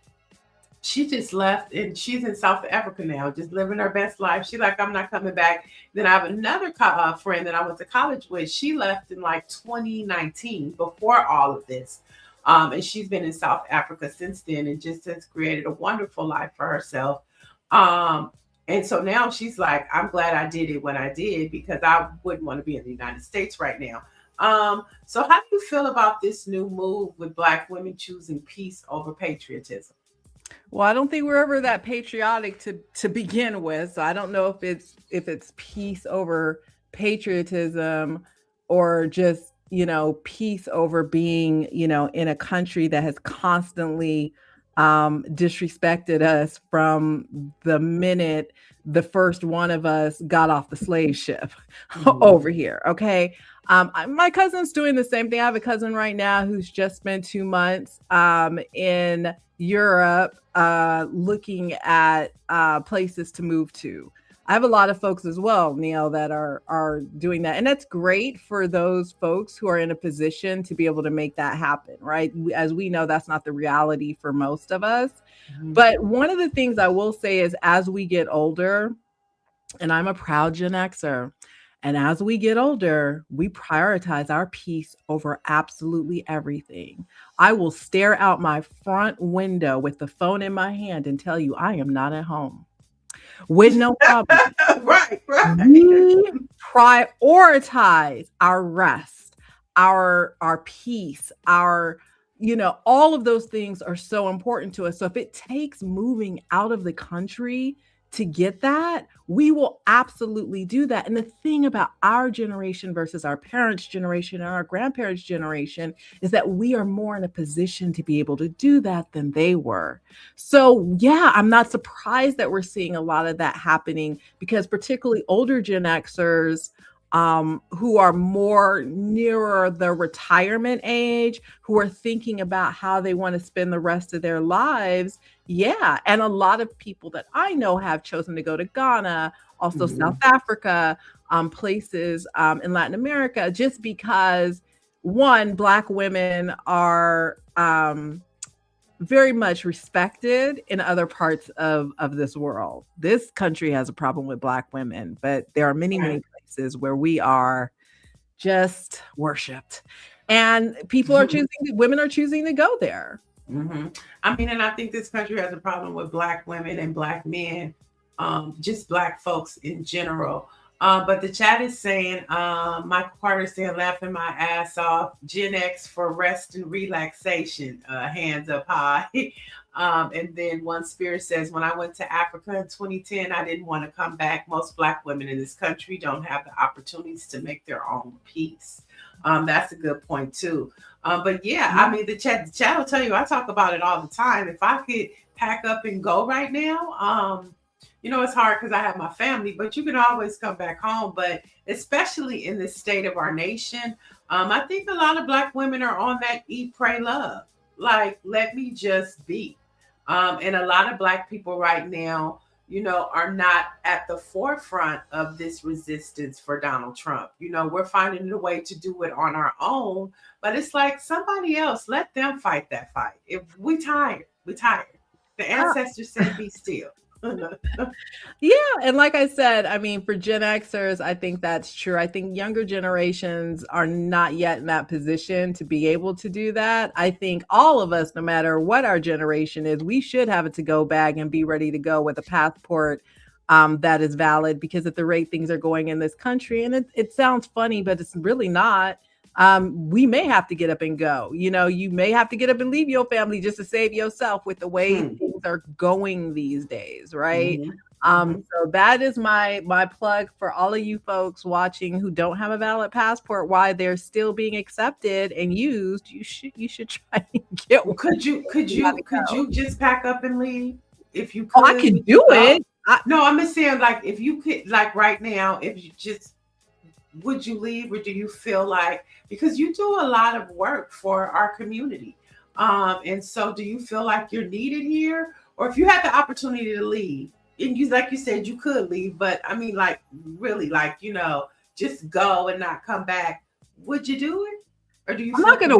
Speaker 5: she just left and she's in South Africa now, just living her best life. She's like, I'm not coming back. Then I have another friend that I went to college with. She left in like 2019 before all of this. And she's been in South Africa since then and just has created a wonderful life for herself. And so now she's like, I'm glad I did it when I did, because I wouldn't want to be in the United States right now. So how do you feel about this new move with Black women choosing peace over patriotism?
Speaker 6: Well, I don't think we're ever that patriotic to begin with. So I don't know if it's peace over patriotism or just, peace over being, in a country that has constantly disrespected us from the minute the first one of us got off the slave ship over here. Okay. My cousin's doing the same thing. I have a cousin right now who's just spent 2 months in Europe looking at places to move to. I have a lot of folks as well, Neil, that are doing that. And that's great for those folks who are in a position to be able to make that happen, right? As we know, that's not the reality for most of us. Mm-hmm. But one of the things I will say is as we get older, and I'm a proud Gen Xer, and as we get older, we prioritize our peace over absolutely everything. I will stare out my front window with the phone in my hand and tell you I am not at home. With no problem.
Speaker 5: Right.
Speaker 6: We prioritize our rest, our peace, our, all of those things are so important to us. So if it takes moving out of the country to get that, we will absolutely do that. And the thing about our generation versus our parents' generation and our grandparents' generation is that we are more in a position to be able to do that than they were. So yeah, I'm not surprised that we're seeing a lot of that happening, because particularly older Gen Xers who are more nearer the retirement age, who are thinking about how they want to spend the rest of their lives. Yeah. And a lot of people that I know have chosen to go to Ghana, also South Africa, places in Latin America, just because, one, Black women are very much respected in other parts of this world. This country has a problem with Black women, but there are many places where we are just worshipped, and women are choosing to go there.
Speaker 5: Mm-hmm. I mean, and I think this country has a problem with Black women and Black men, just Black folks in general. But the chat is saying, Michael Carter saying, laughing my ass off, Gen X for rest and relaxation, hands up high. And then One Spirit says, when I went to Africa in 2010, I didn't want to come back. Most Black women in this country don't have the opportunities to make their own peace. That's a good point too. But yeah, I mean, the chat will tell you, I talk about it all the time. If I could pack up and go right now, it's hard because I have my family, but you can always come back home. But especially in the state of our nation, I think a lot of Black women are on that eat, pray, love. Like, let me just be. And a lot of Black people right now, are not at the forefront of this resistance for Donald Trump. We're finding a way to do it on our own, but it's like somebody else, let them fight that fight. If we tired. The ancestors said, be still.
Speaker 6: Yeah. And like I said, I mean, for Gen Xers, I think that's true. I think younger generations are not yet in that position to be able to do that. I think all of us, no matter what our generation is, we should have a to-go bag and be ready to go with a passport that is valid, because at the rate things are going in this country, and it sounds funny, but it's really not. We may have to get up and go. You may have to get up and leave your family just to save yourself with the way things are going these days, right? So that is my plug for all of you folks watching who don't have a valid passport. Why they're still being accepted and used, you should try and get one.
Speaker 5: Could you just pack up and leave if you could?
Speaker 6: Oh, I can do it.
Speaker 5: No, I'm just saying, like, if you could, like right now, if you just, would you leave, or do you feel like, because you do a lot of work for our community, and so do you feel like you're needed here, or if you had the opportunity to leave, and you, like you said, you could leave, but I mean, like, really, like, you know, just go and not come back, would you do it? Or do you? I'm not going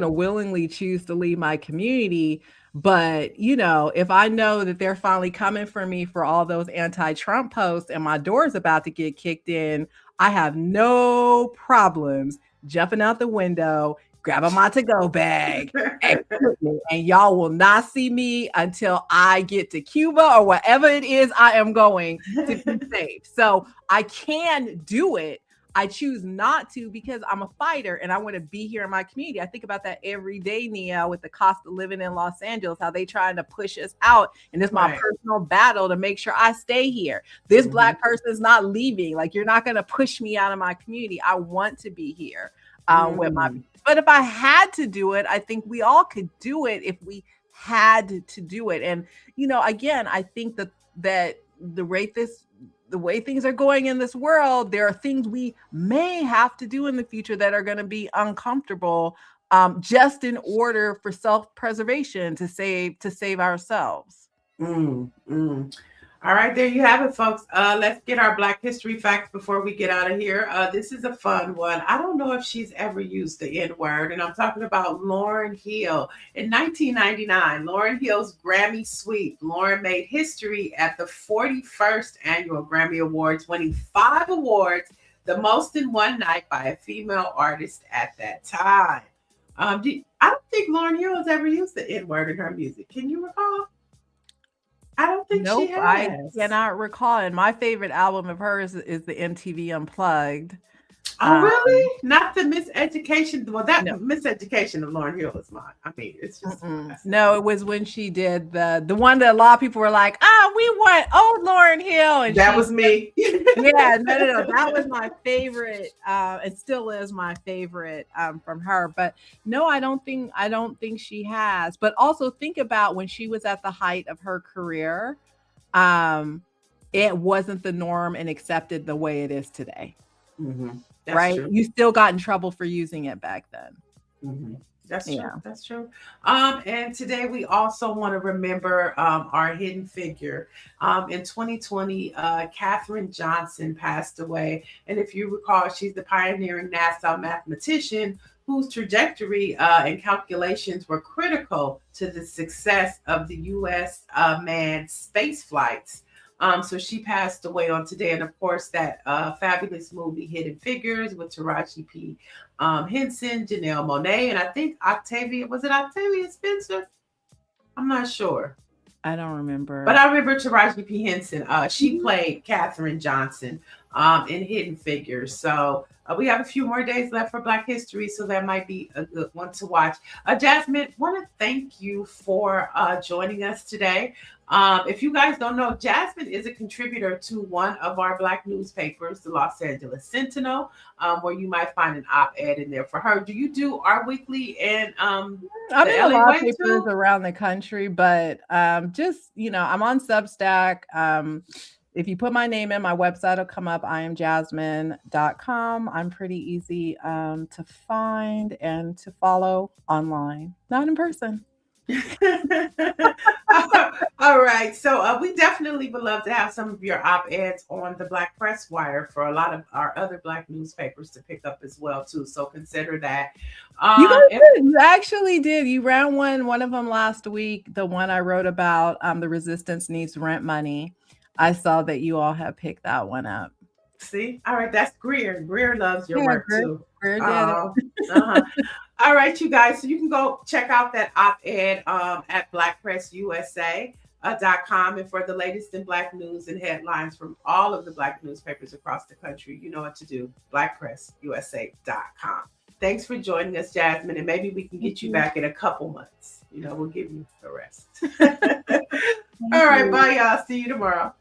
Speaker 5: to
Speaker 6: willingly choose to leave my community. But, you know, if I know that they're finally coming for me for all those anti-Trump posts and my door's about to get kicked in, I have no problems jumping out the window, grabbing my to-go bag, and y'all will not see me until I get to Cuba or wherever it is I am going to be safe. So I can do it. I choose not to because I'm a fighter and I want to be here in my community. I think about that every day, Nia, with the cost of living in Los Angeles, how they trying to push us out. And it's my personal battle to make sure I stay here. This Black person is not leaving. Like, you're not going to push me out of my community. I want to be here with my. But if I had to do it, I think we all could do it if we had to do it. And, you know, again, I think that the way things are going in this world, there are things we may have to do in the future that are going to be uncomfortable, just in order for self-preservation to save ourselves.
Speaker 5: All right, there you have it, folks. Let's get our Black History facts before we get out of here. This is a fun one. I don't know if she's ever used the N-word, and I'm talking about Lauryn Hill. In 1999, Lauryn Hill's Grammy sweep. Lauryn made history at the 41st Annual Grammy Awards, winning 5 awards, the most in one night by a female artist at that time. I don't think Lauryn Hill has ever used the N-word in her music. Can you recall? I don't think she has.
Speaker 6: I cannot recall. And my favorite album of hers is the MTV Unplugged.
Speaker 5: Oh, really? Not the Miseducation. Well, that Miseducation of Lauryn Hill is mine. I mean, it's just
Speaker 6: no. It was when she did the one that a lot of people were like, we want old Lauryn Hill, and
Speaker 5: that was me.
Speaker 6: Yeah, no. That was my favorite. It still is my favorite from her. But no, I don't think she has. But also think about when she was at the height of her career. It wasn't the norm and accepted the way it is today.
Speaker 5: That's
Speaker 6: right?
Speaker 5: True.
Speaker 6: You still got in trouble for using it back then.
Speaker 5: That's true. That's true. And today we also want to remember our hidden figure. In 2020, Katherine Johnson passed away. And if you recall, she's the pioneering NASA mathematician whose trajectory and calculations were critical to the success of the U.S. Manned space flights. So she passed away on today. And of course, that fabulous movie, Hidden Figures, with Taraji P. Henson, Janelle Monáe, and I think Octavia Spencer? I'm not sure.
Speaker 6: I don't remember.
Speaker 5: But I remember Taraji P. Henson. She played Katherine Johnson in Hidden Figures. So we have a few more days left for Black History, so that might be a good one to watch. Jasmine, want to thank you for joining us today. If you guys don't know, Jasmine is a contributor to one of our Black newspapers, the Los Angeles Sentinel, where you might find an op-ed in there for her. Do you do Our Weekly and
Speaker 6: I'm in a lot of papers around the country, but just, I'm on Substack. If you put my name in, my website will come up, iamjasmyne.com. I'm pretty easy to find and to follow online, not in person.
Speaker 5: All right. So we definitely would love to have some of your op-eds on the Black Press Wire for a lot of our other Black newspapers to pick up as well, too. So consider that.
Speaker 6: You actually did. You ran one of them last week, the one I wrote about, the resistance needs rent money. I saw that you all have picked that one up.
Speaker 5: See? All right. That's Greer. Greer loves your work, too.
Speaker 6: Greer did
Speaker 5: it. All right, you guys. So you can go check out that op-ed at blackpressusa.com. And for the latest in Black news and headlines from all of the Black newspapers across the country, you know what to do. blackpressusa.com. Thanks for joining us, Jasmine. And maybe we can get you back in a couple months. We'll give you the rest. All right, bye, y'all. See you tomorrow.